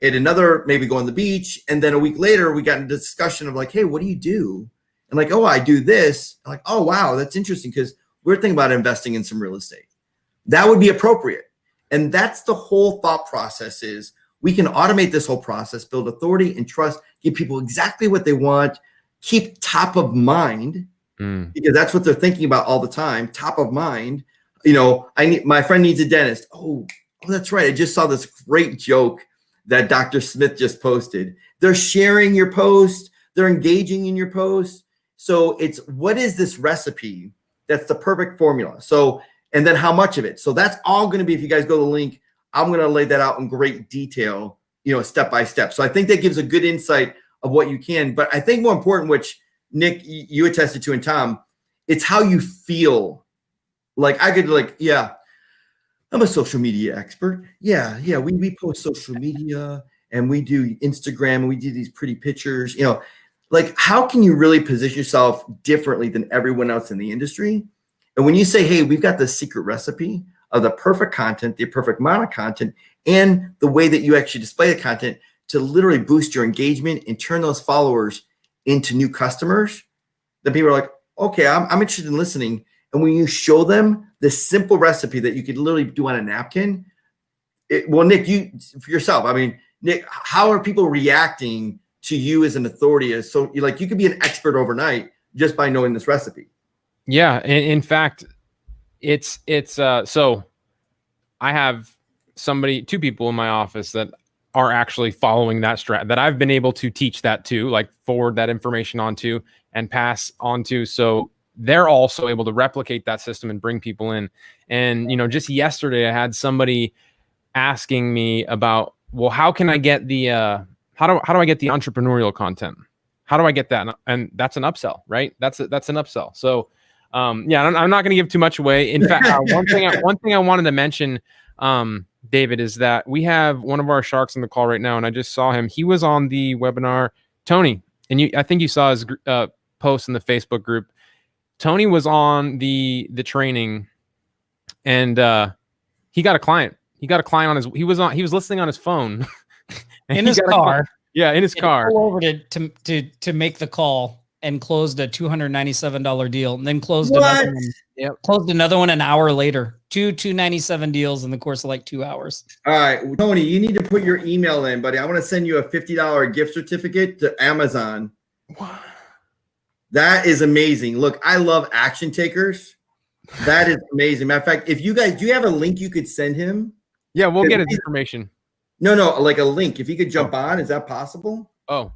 at another, maybe go on the beach. And then a week later, we got into discussion of like, hey, what do you do? And like, oh, I do this. I'm like, oh, wow, that's interesting, because we're thinking about investing in some real estate. That would be appropriate. And that's the whole thought process is we can automate this whole process, build authority and trust, give people exactly what they want, keep top of mind, because that's what they're thinking about all the time, top of mind. You know, my friend needs a dentist. Oh, that's right. I just saw this great joke that Dr. Smith just posted. They're sharing your post. They're engaging in your post. So it's, what is this recipe? That's the perfect formula. So, and then how much of it? So that's all going to be, if you guys go to the link, I'm going to lay that out in great detail, you know, step by step. So I think that gives a good insight of what you can. But I think more important, which Nick, you attested to, and Tom, it's how you feel. Like I could like, yeah, I'm a social media expert. Yeah. We post social media and we do Instagram and we do these pretty pictures, you know, like how can you really position yourself differently than everyone else in the industry? And when you say, hey, we've got the secret recipe of the perfect content, the perfect amount of content, and the way that you actually display the content to literally boost your engagement and turn those followers into new customers, then people are like, okay, I'm interested in listening. And when you show them this simple recipe that you could literally do on a napkin, well, Nick, you for yourself, I mean, Nick, how are people reacting to you as an authority? So you could be an expert overnight just by knowing this recipe. Yeah. In fact, it's so I have two people in my office that are actually following that strat that I've been able to teach that to, like forward that information onto and pass on to. So they're also able to replicate that system and bring people in. And, you know, just yesterday I had somebody asking me about, well, how can I get the, how do I get the entrepreneurial content? How do I get that? And that's an upsell, right? That's an upsell. So, yeah, I'm not going to give too much away. In fact, one thing I wanted to mention, David, is that we have one of our sharks on the call right now, and I just saw him. He was on the webinar, Tony, and I think you saw his post in the Facebook group. Tony was on the training, and he got a client. He got a client on his. He was listening on his phone in his car. Yeah, in his car. Pull over to make the call and closed a $297 deal, and then closed another one. Yep. Closed another one an hour later. Two $297 deals in the course of like 2 hours. All right, Tony, you need to put your email in, buddy. I want to send you a $50 gift certificate to Amazon. What? That is amazing. Look, I love action takers. That is amazing. Matter of fact, if you guys, do you have a link you could send him? Yeah, we'll get his information. No, like a link. If you could jump on, is that possible? Oh,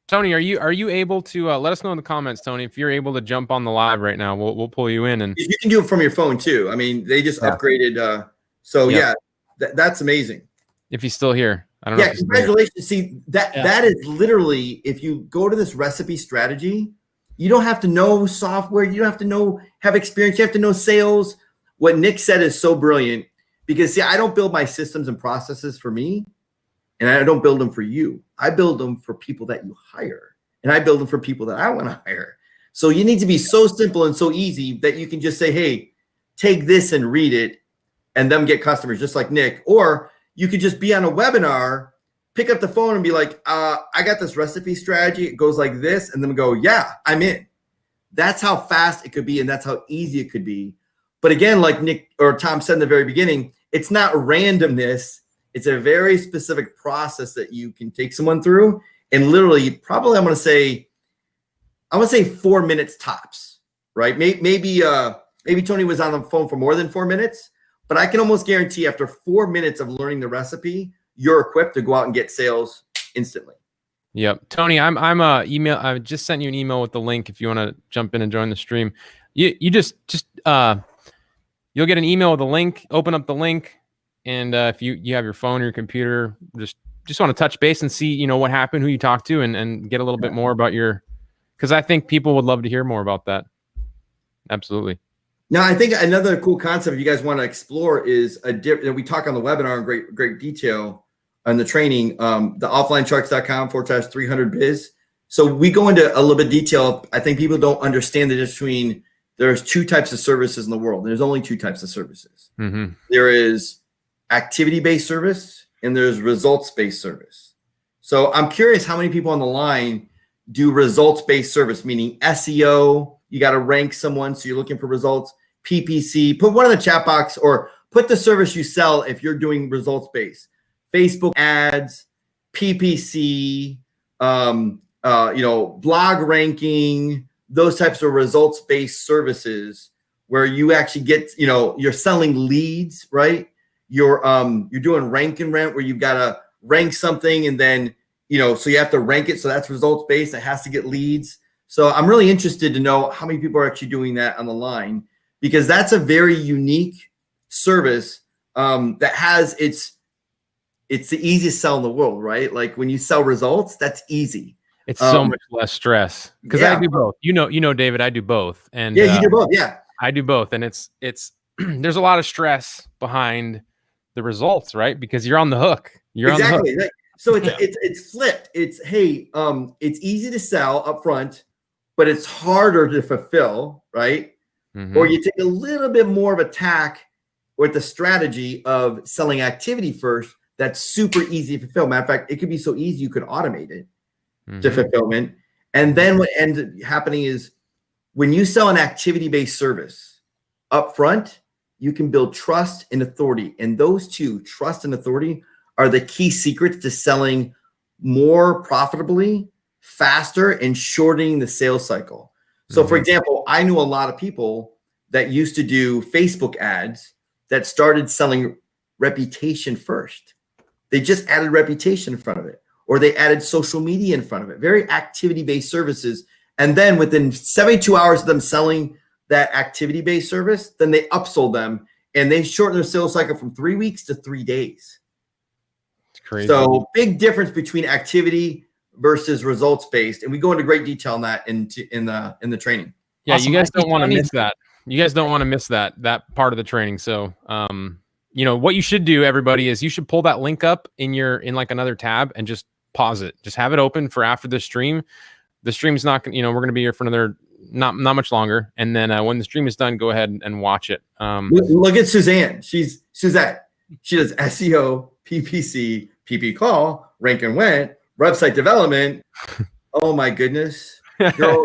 Tony, are you able to let us know in the comments, Tony, if you're able to jump on the live right now? We'll pull you in, and you can do it from your phone too. I mean, they just upgraded. So yeah, That's amazing. If he's still here. I don't know. Yeah, If he's still here. congratulations. See, that is literally, if you go to this recipe strategy, you don't have to know software. You don't have to have experience. You have to know sales. What Nick said is so brilliant because, see, I don't build my systems and processes for me, and I don't build them for you. I build them for people that you hire, and I build them for people that I want to hire. So you need to be so simple and so easy that you can just say, hey, take this and read it, and them get customers just like Nick. Or you could just be on a webinar, pick up the phone and be like, I got this recipe strategy. It goes like this. And then go, yeah, I'm in. That's how fast it could be. And that's how easy it could be. But again, like Nick or Tom said in the very beginning, it's not randomness. It's a very specific process that you can take someone through. And literally, probably I'm going to say 4 minutes tops, right? Maybe Tony was on the phone for more than 4 minutes. But I can almost guarantee after 4 minutes of learning the recipe, you're equipped to go out and get sales instantly. Yep. Tony, I'm email. I just sent you an email with the link if you want to jump in and join the stream. You just you'll get an email with a link, open up the link. And if you have your phone or your computer, just want to touch base and see, what happened, who you talked to, and get a little bit more about because I think people would love to hear more about that. Absolutely. Now, I think another cool concept if you guys want to explore is we talk on the webinar in great detail on the training, the offlinecharts.com/300biz. So we go into a little bit of detail. I think people don't understand the difference between there's two types of services in the world. There's only two types of services. Mm-hmm. There is activity-based service and there's results-based service. So I'm curious how many people on the line do results-based service, meaning SEO. You got to rank someone, so you're looking for results. PPC, put one in the chat box or put the service you sell if you're doing results-based. Facebook ads, PPC, blog ranking, those types of results-based services where you actually get, you're selling leads, right? You're doing rank and rent where you've got to rank something and then, so you have to rank it. So that's results-based. It has to get leads. So I'm really interested to know how many people are actually doing that on the line because that's a very unique service that has it's the easiest sell in the world, right? Like when you sell results, that's easy. It's so much less stress because I do both. David, I do both. And yeah, you do both. Yeah, I do both. And it's there's a lot of stress behind the results, right? Because you're on the hook. You're exactly. on the hook. So it's flipped. It's, hey, it's easy to sell up front, but it's harder to fulfill, right? Mm-hmm. Or you take a little bit more of a tack with the strategy of selling activity first. That's super easy to fulfill. Matter of fact, it could be so easy you could automate it to fulfillment. And then what ends up happening is when you sell an activity-based service up front, you can build trust and authority. And those two, trust and authority, are the key secrets to selling more profitably, faster, and shortening the sales cycle. So for example, I knew a lot of people that used to do Facebook ads that started selling reputation first. They just added reputation in front of it, or they added social media in front of it, very activity-based services. And then within 72 hours of them selling that activity-based service, then they upsold them and they shortened their sales cycle from 3 weeks to 3 days. It's crazy. So big difference between activity versus results-based. And we go into great detail on that in the training. Yeah, Awesome. you guys don't want to miss that. You guys don't want to miss that part of the training. So, what you should do, everybody, is you should pull that link up in like another tab and just pause it. Just have it open for after the stream. The stream's not, we're going to be here for another not much longer. And then when the stream is done, go ahead and watch it. Look at Suzanne. She's Suzette. She does SEO, PPC, PP call, rank and went, website development. Oh my goodness. Girl,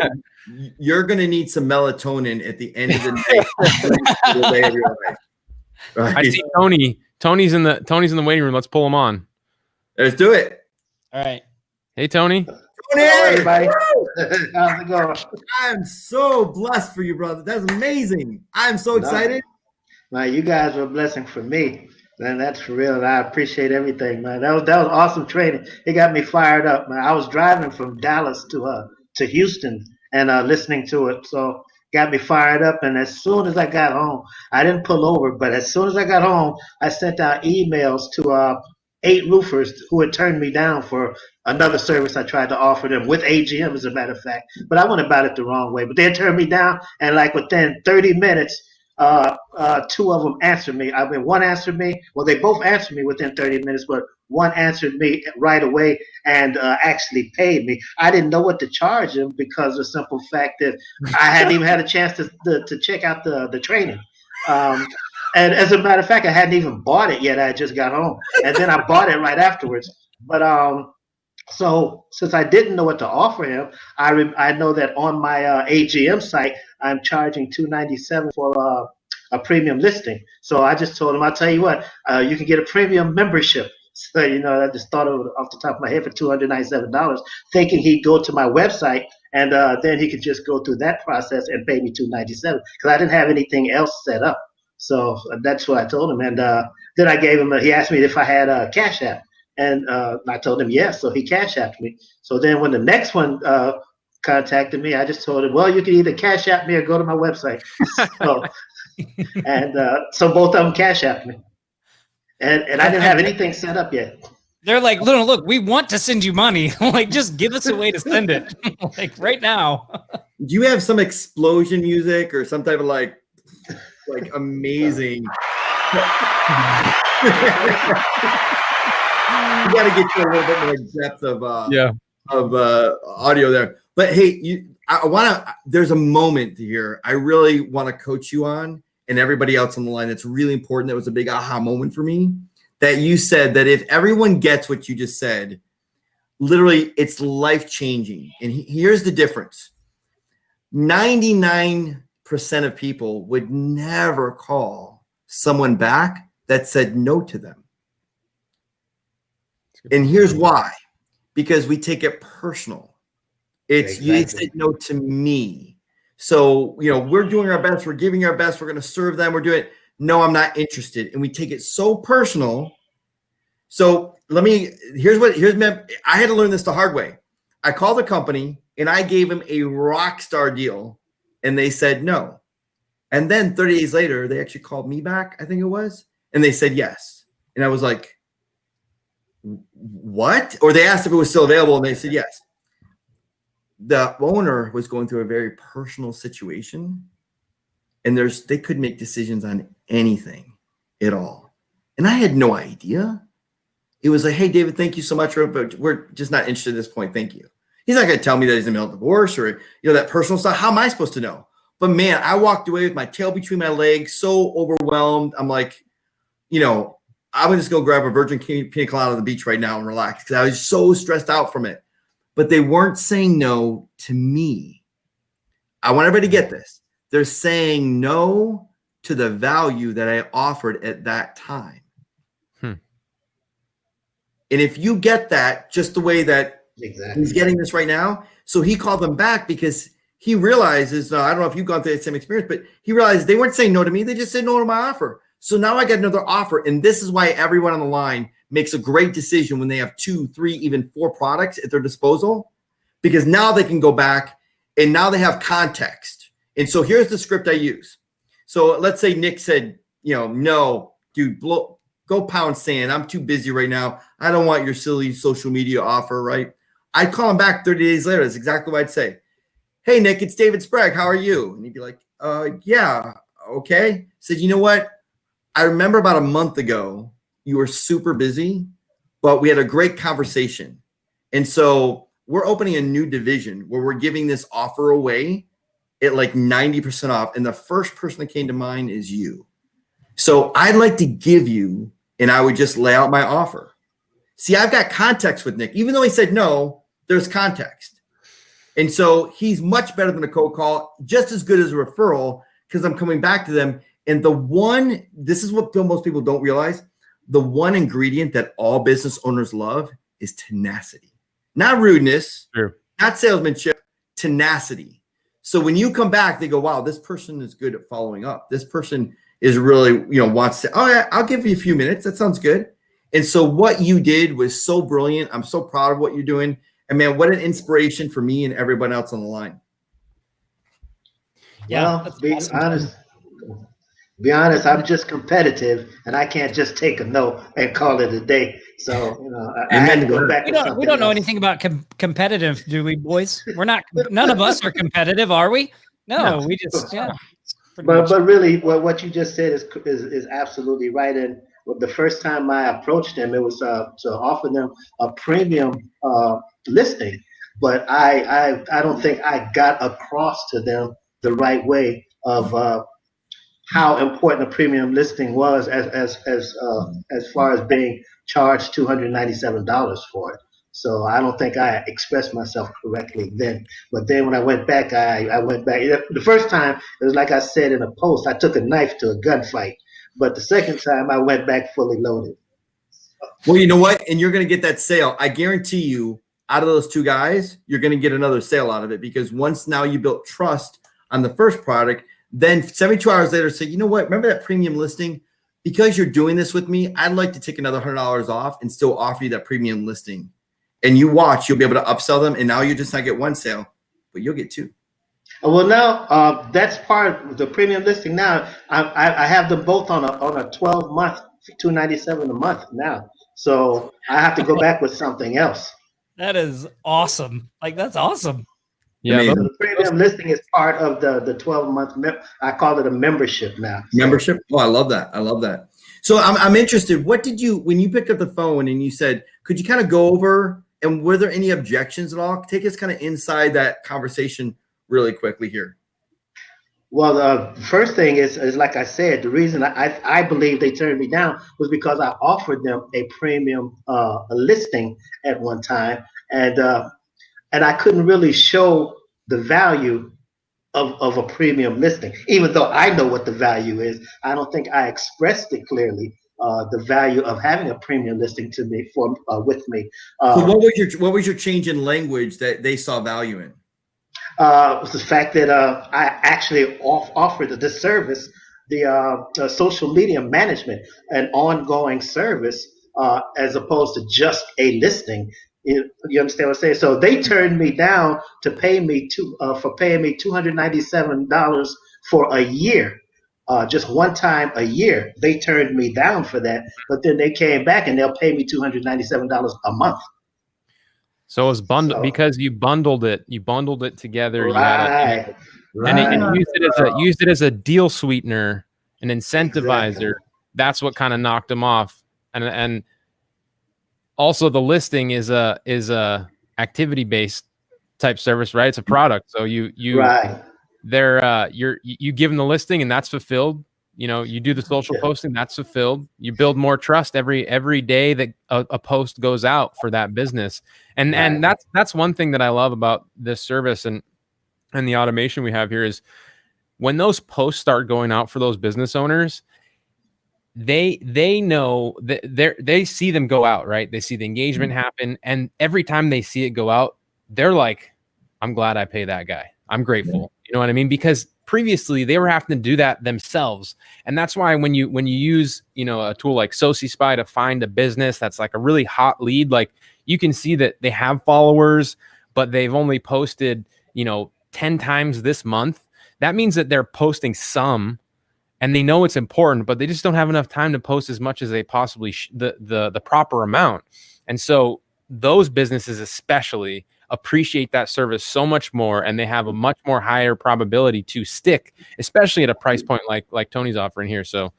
you're going to need some melatonin at the end of the day of your life. Right? I see Tony. Tony's in the waiting room. Let's pull him on. Let's do it. All right. Hey, Tony. Tony, Hello, everybody. How's it going? I'm so blessed for you, brother. That's amazing. I'm so excited. Man, you guys are a blessing for me. Man, that's for real. And I appreciate everything, man. That was awesome training. It got me fired up, man. I was driving from Dallas to Houston and listening to it. So got me fired up. And as soon as I got home, I didn't pull over, but as soon as I got home, I sent out emails to 8 roofers who had turned me down for another service I tried to offer them with AGM, as a matter of fact. But I went about it the wrong way. But they had turned me down, and like within 30 minutes, 2 of them answered me. I mean, one answered me. Well, they both answered me within 30 minutes, but one answered me right away and actually paid me. I didn't know what to charge them because of the simple fact that I hadn't even had a chance to check out the training. And as a matter of fact, I hadn't even bought it yet. I just got home, and then I bought it right afterwards. But so since I didn't know what to offer him, I know that on my AGM site, I'm charging $297 for a premium listing. So I just told him, I'll tell you what, you can get a premium membership. So, I just thought of it off the top of my head for $297, thinking he'd go to my website and then he could just go through that process and pay me $297 because I didn't have anything else set up. So that's what I told him. And then I gave him, he asked me if I had a Cash App. And I told him yes, so he Cash Apped me. So then when the next one contacted me, I just told him, well, you can either Cash App me or go to my website. So both of them Cash Apped me. And I didn't have anything set up yet. They're like, look, we want to send you money. Like, just give us a way to send it. Like right now. Do you have some explosion music or some type of like amazing? We got to get you a little bit more depth of audio there. But hey, there's a moment here I really want to coach you on, and everybody else on the line. That's really important. That was a big aha moment for me. That you said that if everyone gets what you just said, literally it's life changing. And here's the difference: 99% of people would never call someone back that said no to them. And here's why: because we take it personal. It's exactly. You said no to me. So, we're doing our best. We're giving our best. We're going to serve them. We're doing it. No, I'm not interested. And we take it so personal. So I had to learn this the hard way. I called the company and I gave them a rock star deal and they said no. And then 30 days later, they actually called me back, I think it was. And they said yes. And I was like, what? Or they asked if it was still available and they said yes. The owner was going through a very personal situation and they couldn't make decisions on anything at all. And I had no idea. It was like, hey, David, thank you so much, but we're just not interested at this point. Thank you. He's not going to tell me that he's in the middle of divorce or, that personal stuff. How am I supposed to know? But man, I walked away with my tail between my legs, so overwhelmed. I'm like, I would just go grab a virgin pina colada on the beach right now and relax because I was so stressed out from it. But they weren't saying no to me. I want everybody to get this. They're saying no to the value that I offered at that time. And if you get that, just the way that he's getting this right now. So he called them back because he realizes, I don't know if you've gone through the same experience, but he realized they weren't saying no to me. They just said no to my offer. So now I got another offer. And this is why everyone on the line makes a great decision when they have 2, 3, even 4 products at their disposal, because now they can go back and now they have context. And so here's the script I use. So let's say Nick said, no, dude, go pound sand. I'm too busy right now. I don't want your silly social media offer, right? I'd call him back 30 days later. That's exactly what I'd say. Hey, Nick, it's David Sprague. How are you? And he'd be like, yeah, okay. I said, you know what? I remember about a month ago, you were super busy, but we had a great conversation. And so we're opening a new division where we're giving this offer away at like 90% off. And the first person that came to mind is you. So I'd like to give you, and I would just lay out my offer. See, I've got context with Nick. Even though he said no, there's context. And so he's much better than a cold call, just as good as a referral, because I'm coming back to them. And this is what most people don't realize. The one ingredient that all business owners love is tenacity. Not rudeness, not salesmanship, tenacity. So when you come back, they go, wow, this person is good at following up. This person is really, wants to, oh yeah, I'll give you a few minutes. That sounds good. And so what you did was so brilliant. I'm so proud of what you're doing. And man, what an inspiration for me and everyone else on the line. Yeah, Well, that's be awesome. honest. Be honest, I'm just competitive, and I can't just take a no and call it a day. So I had to go back We with don't. something We don't know else. anything about competitive, do we, boys? We're not. None of us are competitive, are we? No, we just pretty But much. really, what you just said is absolutely right. And the first time I approached them, it was to offer them a premium listing. But I don't think I got across to them the right way of how important a premium listing was as far as being charged $297 for it. So I don't think I expressed myself correctly then. But then when I went back, I went back. The first time it was like I said in a post, I took a knife to a gunfight. But the second time I went back fully loaded. Well, you know what? And you're going to get that sale. I guarantee you, out of those two guys, you're going to get another sale out of it because once now you built trust on the first product, then 72 hours later, say, you know what? Remember that premium listing? Because you're doing this with me, I'd like to take another $100 off and still offer you that premium listing. And you watch, you'll be able to upsell them. And now you just not get one sale, but you'll get two. Well, now that's part of the premium listing. Now I have them both on a 12-month, $297 a month now. So I have to go back with something else. That is awesome. Like that's awesome. Yeah, Amazing. So the premium listing is part of the 12-month. I call it a membership now. So, Membership. Oh, I love that. I love that. So I'm interested. What did you, when you picked up the phone and you said, could you kind of go over, and were there any objections at all? Take us kind of inside that conversation really quickly here. Well, the first thing is like I said, the reason I believe they turned me down was because I offered them a premium a listing at one time, and I couldn't really show the value of a premium listing, even though I know what the value is. I don't think I expressed it clearly. The value of having a premium listing to me with me. So what was your change in language that they saw value in? Was the fact that I actually offered the service, the social media management, an ongoing service, as opposed to just a listing. You understand what I'm saying? So they turned me down to pay me $297 for a year, just one time a year. They turned me down for that, but then they came back and they'll pay me $297 a month. so it was bundled So- because you bundled it. You bundled it together. You had Right. and used it as a deal sweetener, an incentivizer. Exactly. That's what kind of knocked them off. And also the listing is a activity based type service, right? It's a product. So you Right. you give them the listing and that's fulfilled. You do the social Yeah. posting, that's fulfilled. You build more trust every day that a post goes out for that business. And Right. that's one thing that I love about this service and the automation we have here is when those posts start going out for those business owners, they know that they see them go out, right? They see the engagement happen, and every time they see it go out, they're like, I'm glad I pay that guy. I'm grateful. You know what I mean? Because previously they were having to do that themselves. And that's why when you use, a tool like SociSpy to find a business that's like a really hot lead, like you can see that they have followers, but they've only posted, 10 times this month. That means that they're posting some and they know it's important, but they just don't have enough time to post as much as they possibly the proper amount. And so those businesses especially appreciate that service so much more, and they have a much more higher probability to stick, especially at a price point like Tony's offering here. So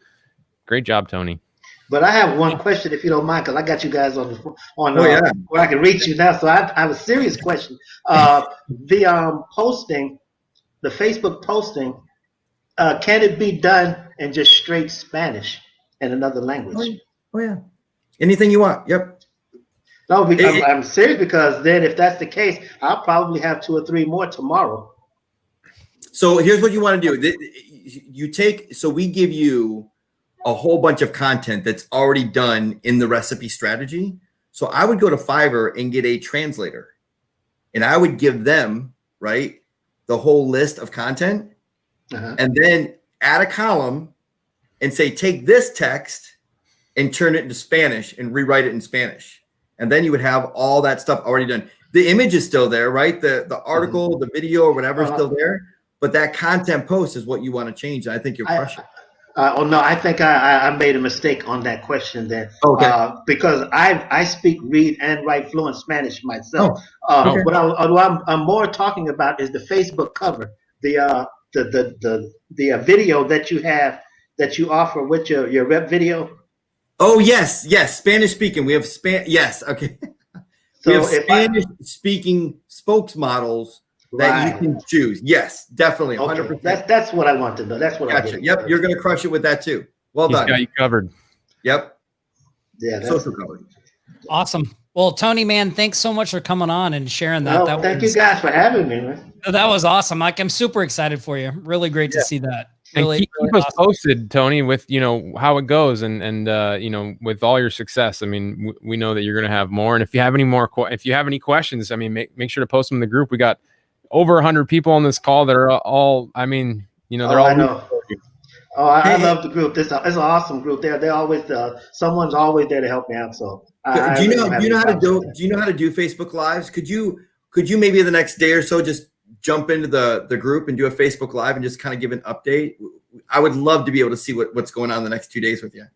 great job, Tony. But I have one question, if you don't mind, because I got you guys on yeah. where I can reach you now. So I have a serious question. The posting, the Facebook posting, can it be done in just straight Spanish in another language? Oh yeah. Anything you want. Yep. No, because I'm serious, because then if that's the case, I'll probably have 2 or 3 more tomorrow. So here's what you want to do. So we give you a whole bunch of content that's already done in the recipe strategy. So I would go to Fiverr and get a translator, and I would give them, right, the whole list of content, and then add a column and say, take this text and turn it into Spanish and rewrite it in Spanish. And then you would have all that stuff already done. The image is still there, right? The article, the video, or whatever is still there. but that content post is what you want to change. And I think you're crushing. Oh no, I think I made a mistake on that question there. Okay. Because I speak, read, and write fluent Spanish myself. Okay. What I'm more talking about is the Facebook cover, the video that you have that you offer with your rep video. Oh yes, Spanish speaking. We have Yes, okay. So we have if Spanish speaking spokesmodels that you Right. can choose. Yes, definitely, 100%. Okay. That's what I want to know. That's what I Gotcha. get. Yep, you're gonna crush it with that too. Well He's done. got you covered. Yep. Yeah, that's, Social coverage. Awesome. Well, Tony, man, thanks so much for coming on and sharing that. no, thank you was, guys for having me, man. that was awesome. Like, I'm super excited for you. Really great to see that. And Really, keep really us awesome. posted, Tony, with how it goes, and with all your success. I mean, we know that you're going to have more. And if you have any more, if you have any questions, I mean, make sure to post them in the group. We got over 100 people on this call that are all. I mean, they're all. I know. Oh, I love the group. It's an awesome group. They're always someone's always there to help me out. So Do you know how to do Facebook Lives? Could you maybe the next day or so just jump into the group and do a Facebook Live and just kind of give an update? I would love to be able to see what's going on the next 2 days with you.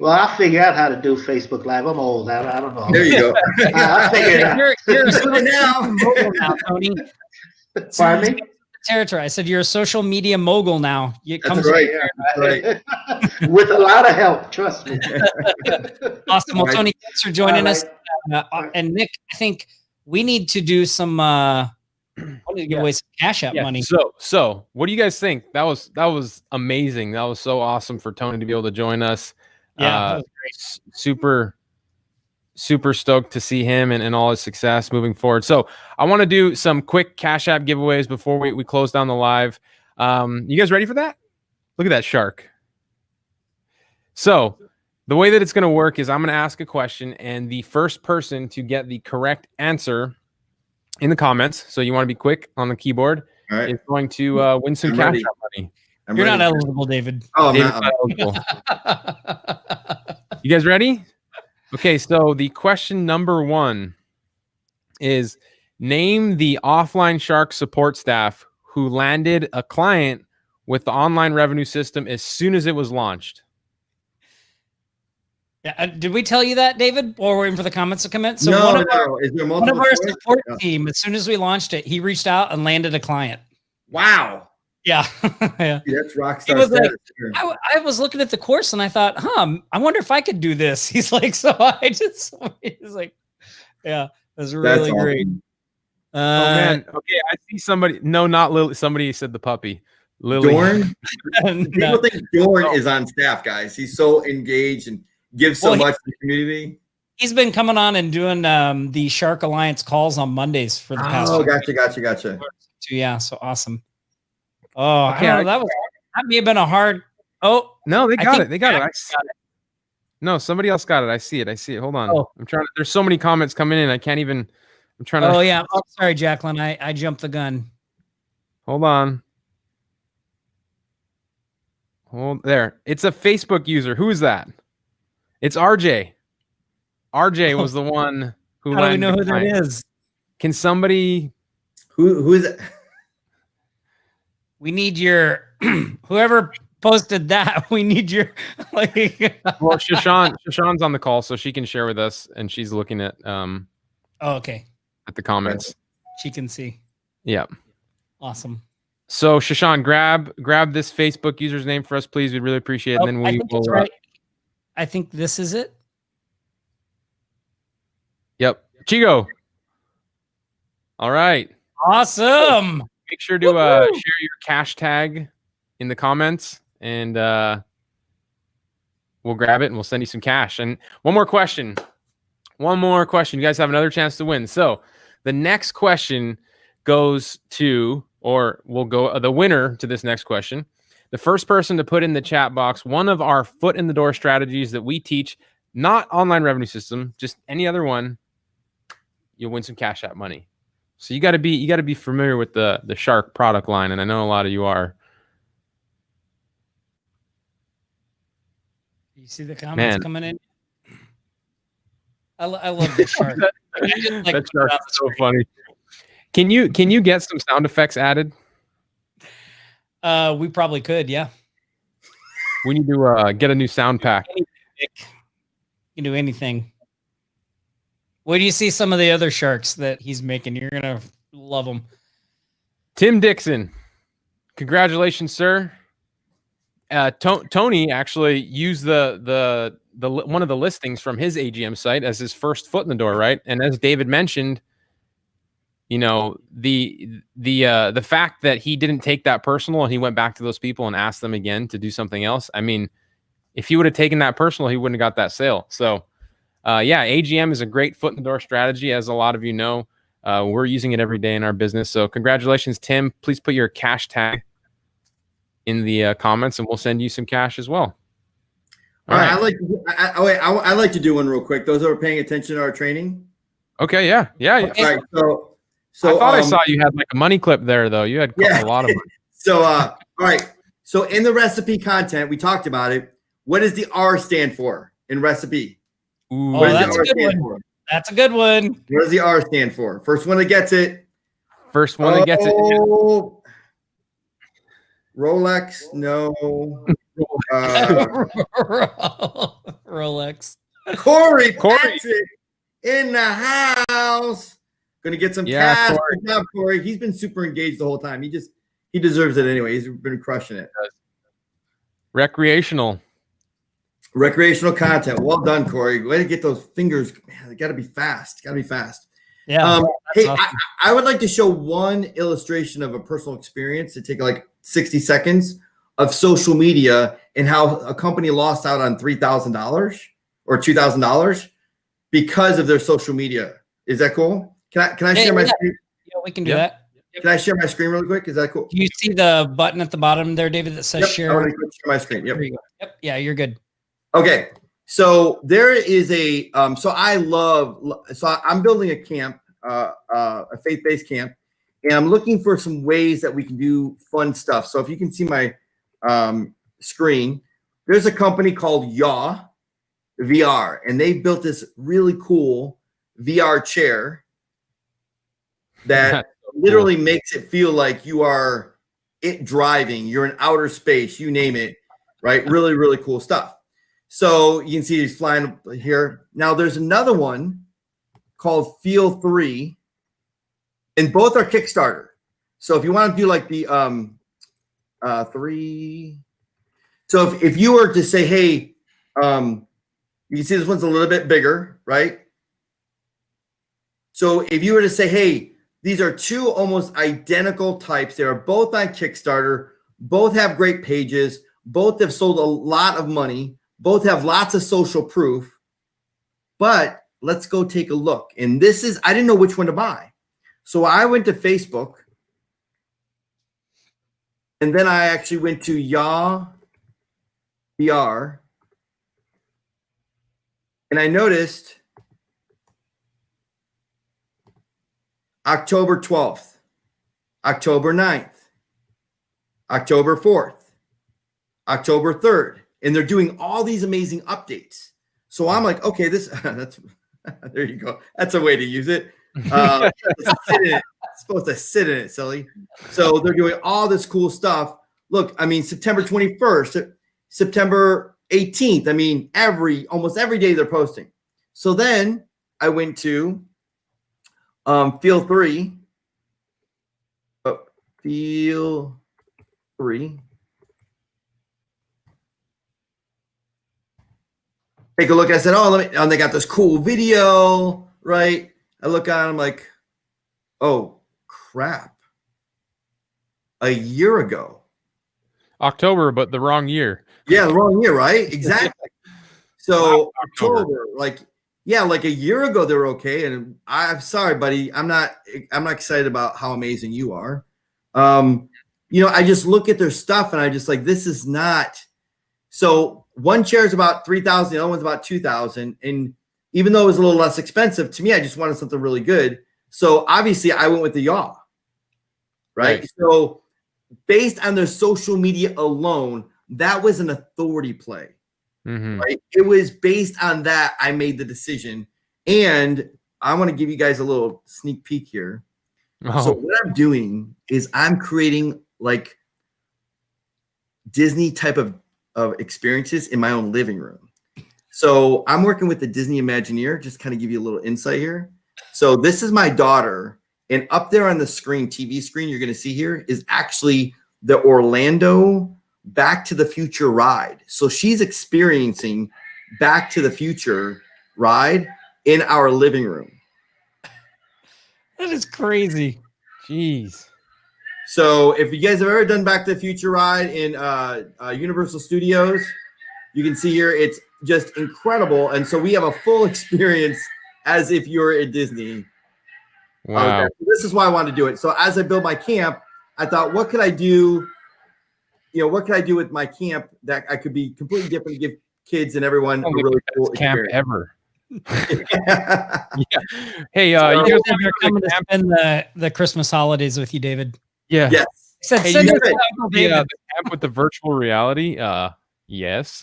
Well, I'll figure out how to do Facebook Live. I'm old. I don't know. There you go. I'll figure it out. You're a Do social it now. mogul now, Tony. Pardon me? Territory. I said you're a social media mogul now. You That's right. That's right. With a lot of help, trust me. Awesome. Well, Right. Tony, thanks for joining All us. And Nick, I think we need to do some. We need to give away some Cash App money. So what do you guys think? That was amazing. That was so awesome for Tony to be able to join us. Yeah, that was great. Super stoked to see him and all his success moving forward. So I want to do some quick Cash App giveaways before we close down the live. You guys ready for that? Look at that shark. So the way that it's going to work is I'm going to ask a question, and the first person to get the correct answer in the comments, so you want to be quick on the keyboard, All right. is going to win some I'm Cash ready. App money. You're ready. not eligible, David. Oh, I'm David's not. not eligible. You guys ready? Okay, so the question number 1 is name the offline Shark support staff who landed a client with the online revenue system as soon as it was launched. Yeah, did we tell you that, David? Or we're waiting for the comments to come in? So No. Is there one multiple of our choice? support No. team, as soon as we launched it, he reached out and landed a client. Wow. Yeah. Yeah. Dude, that's rock He star was like, status here. I was looking at the course and I thought, I wonder if I could do this. He's like, he's like, yeah, it was really That's great. awesome. Oh man. Okay, I see somebody. No, not Lily. Somebody said the puppy. Lily. Dorn? No. People think Dorn is on staff, guys. He's so engaged and gives so Well, much to the community. He's been coming on and doing the Shark Alliance calls on Mondays for the past. Oh, few gotcha. years. Yeah, so awesome. Oh, Okay, I don't know. That may have been a hard. Oh, No, they I got think it. They got it. Jack got it. No, somebody else got it. I see it. Hold on. Oh. I'm trying to. There's so many comments coming in. I can't even. I'm trying to. Oh yeah. Oh, sorry, Jacqueline. I jumped the gun. Hold on. Hold there. It's a Facebook user. Who is that? It's RJ. RJ was the one who. How do we landed know the who that client. is? Can somebody? Who is it? We need your whoever posted that. We need your like. Well, Shashan's on the call, so she can share with us, and she's looking at Oh, okay. the comments. She can see. Yeah. Awesome. So Shashan, grab this Facebook user's name for us, please. We'd really appreciate it. Oh, And then I we think will. it's right. I think this is it. Yep. Chigo. All right. Awesome. Make sure to Woohoo! share your cash tag in the comments, and we'll grab it and we'll send you some cash. And one more question. You guys have another chance to win. So the next question goes to, or will go the winner to this next question. The first person to put in the chat box one of our foot in the door strategies that we teach, not online revenue system, just any other one, you'll win some Cash App money. So you got to be familiar with the Shark product line, and I know a lot of you are. You see the comments Man. coming in. I love the shark. I just like That Shark is so funny. Can you get some sound effects added? We probably could, yeah. We need to get a new sound pack. You can do anything. Where do you see some of the other sharks that he's making? You're gonna love them. Tim Dixon, congratulations, sir. Tony actually used the one of the listings from his AGM site as his first foot in the door, right? And as David mentioned, you know, the fact that he didn't take that personal and he went back to those people and asked them again to do something else. I mean, if he would have taken that personal, he wouldn't have got that sale. So, yeah, AGM is a great foot in the door strategy, as a lot of you know. We're using it every day in our business. So, congratulations, Tim. Please put your cash tag in the comments, and we'll send you some cash as well. All right. I like to do one real quick. Those that are paying attention to our training. Okay. Yeah. All right. So I thought I saw you had like a money clip there, though. You had a lot of money. So, all right. So in the recipe content, we talked about it. What does the R stand for in recipe? Ooh, Oh, that's a good one. That's a good one. What does the R stand for? First one that gets it. First one that gets it. Rolex, no. Rolex. Corey Patrick in the house. Gonna get some cash. Good job, Corey. He's been super engaged the whole time. He deserves it anyway. He's been crushing it. Recreational content. Well done, Corey. Way to get those fingers. Man, they gotta be fast. Yeah. Hey, awesome. I would like to show one illustration of a personal experience to take like 60 seconds of social media and how a company lost out on $3,000 or $2,000 because of their social media. Is that cool? Can I share my screen? Yeah, we can do that. Can I share my screen really quick? Is that cool? Do you see the button at the bottom there, David, that says I share? want to share my screen. Yep. There you go. Yep. Yeah, you're good. Okay. So there is a so I'm building a camp, a faith-based camp, and I'm looking for some ways that we can do fun stuff. So if you can see my screen, there's a company called Yaw VR, and they built this really cool VR chair that literally makes it feel like you are driving. You're in outer space, you name it, right? Really, really cool stuff. So you can see he's flying here. Now there's another one called Feel 3, and both are Kickstarter. So if you want to do like the 3, so if you were to say, hey, you can see this one's a little bit bigger, right? So if you were to say, hey, these are two almost identical types. They are both on Kickstarter. Both have great pages. Both have sold a lot of money. Both have lots of social proof. But let's go take a look. And this is, I didn't know which one to buy. So I went to Facebook. And then I actually went to Yaw VR. And I noticed October 12th, October 9th, October 4th, October 3rd. And they're doing all these amazing updates. So I'm like, okay, that's there you go. That's a way to use it. It's supposed to sit in it, silly. So they're doing all this cool stuff. Look, I mean, September 21st, September 18th. I mean, almost every day they're posting. So then I went to Feel 3. Feel 3. Take a look. I said, they got this cool video, right? I look on, I'm like, oh, crap. A year ago. October, but the wrong year. Yeah, the wrong year, right? Exactly. So October, like a year ago, they were okay. And I'm sorry, buddy. I'm not excited about how amazing you are. I just look at their stuff and I just like, this is not. So one chair is about $3,000, the other one's about $2,000. And even though it was a little less expensive, to me, I just wanted something really good. So obviously I went with the Yaw, right? So based on their social media alone, that was an authority play, right? It was based on that I made the decision. And I want to give you guys a little sneak peek here. So what I'm doing is I'm creating like Disney type of experiences in my own living room. So I'm working with the Disney Imagineer, just kind of give you a little insight here. So this is my daughter, and up there on the screen, TV screen, you're going to see here is actually the Orlando Back to the Future ride. So she's experiencing Back to the Future ride in our living room. That is crazy. Jeez. So if you guys have ever done Back to the Future ride in Universal Studios, you can see here it's just incredible. And so we have a full experience as if you're at Disney. Wow. Okay. This is why I wanted to do it. So as I build my camp, I thought, what could I do? What could I do with my camp that I could be completely different to give kids and everyone a really cool camp experience. ever. Yeah. Hey, So you guys they're coming to spend the Christmas holidays with you, David. yeah. Yes. I said, Hey, send you it guys to Uncle The David. camp with the virtual reality. Yes.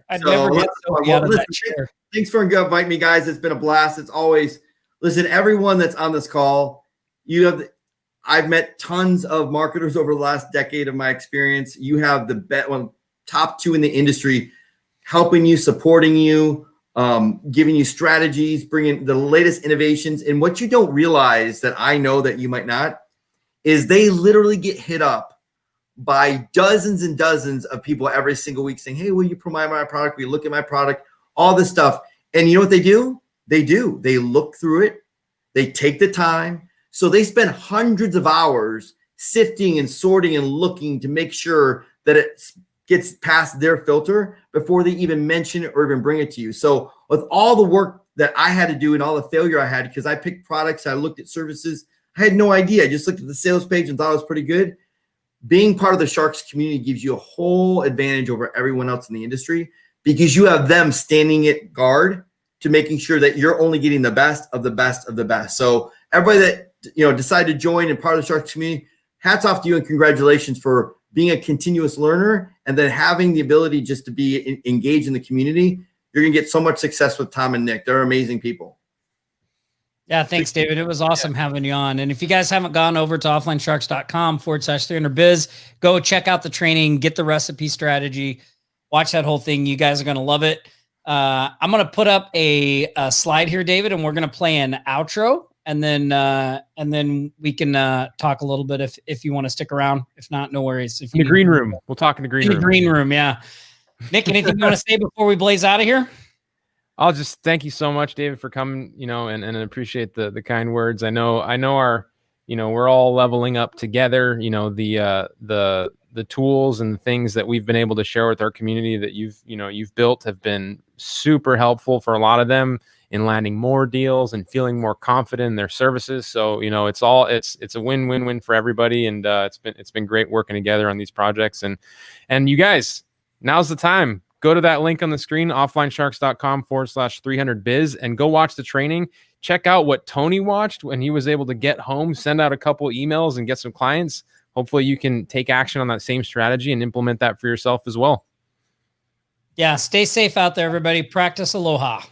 I'd So, never get well, Sophie out of that listen, chair. Thanks for inviting me, guys. It's been a blast. It's always listen. Everyone that's on this call, I've met tons of marketers over the last decade of my experience. You have the top 2 in the industry, helping you, supporting you, giving you strategies, bringing the latest innovations. And what you don't realize that I know that you might not is they literally get hit up by dozens and dozens of people every single week saying, hey, will you promote my product? Will you look at my product? All this stuff. And you know what they do? They look through it. They take the time. So they spend hundreds of hours sifting and sorting and looking to make sure that it gets past their filter before they even mention it or even bring it to you. So with all the work that I had to do and all the failure I had, because I picked products, I looked at services, I had no idea. I just looked at the sales page and thought it was pretty good. Being part of the Sharks community gives you a whole advantage over everyone else in the industry because you have them standing at guard to making sure that you're only getting the best of the best of the best. So everybody that decided to join and part of the Sharks community, hats off to you and congratulations for being a continuous learner and then having the ability just to be engaged in the community. You're going to get so much success with Tom and Nick. They're amazing people. Yeah, thanks, David. It was awesome having you on. And if you guys haven't gone over to offlinesharks.com/300biz, go check out the training, get the recipe strategy, watch that whole thing. You guys are going to love it. I'm going to put up a slide here, David, and we're going to play an outro. And then we can talk a little bit if you want to stick around. If not, no worries. In the green room. We'll talk in the green room. Green room, yeah. Nick, anything you want to say before we blaze out of here? I'll just thank you so much, David, for coming, and appreciate the kind words. I know our, we're all leveling up together, the tools and things that we've been able to share with our community that you've built have been super helpful for a lot of them in landing more deals and feeling more confident in their services. So, it's a win-win-win for everybody. And it's been great working together on these projects. And you guys, now's the time. Go to that link on the screen, offlinesharks.com/300biz, and go watch the training. Check out what Tony watched when he was able to get home, send out a couple emails and get some clients. Hopefully you can take action on that same strategy and implement that for yourself as well. Yeah, stay safe out there, everybody. Practice aloha.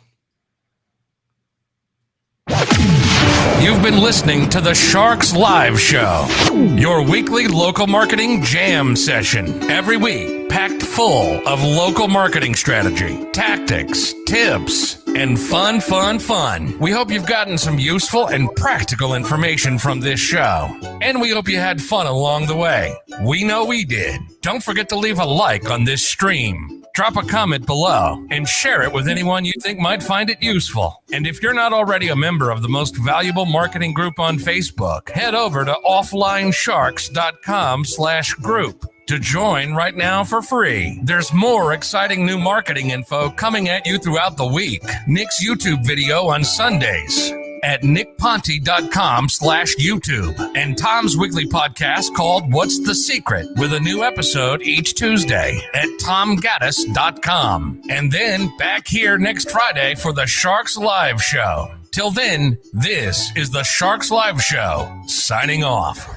You've been listening to the Sharks Live Show, your weekly local marketing jam session. Every week, packed full of local marketing strategy, tactics, tips, and fun. We hope you've gotten some useful and practical information from this show. And we hope you had fun along the way. We know we did. Don't forget to leave a like on this stream. Drop a comment below and share it with anyone you think might find it useful. And if you're not already a member of the most valuable marketing group on Facebook, head over to offlinesharks.com/group to join right now for free. There's more exciting new marketing info coming at you throughout the week. Nick's YouTube video on Sundays at nickponte.com/YouTube, and Tom's weekly podcast called What's the Secret, with a new episode each Tuesday at tomgaddis.com. And then back here next Friday for the Sharks Live Show. Till then, this is the Sharks Live Show, signing off.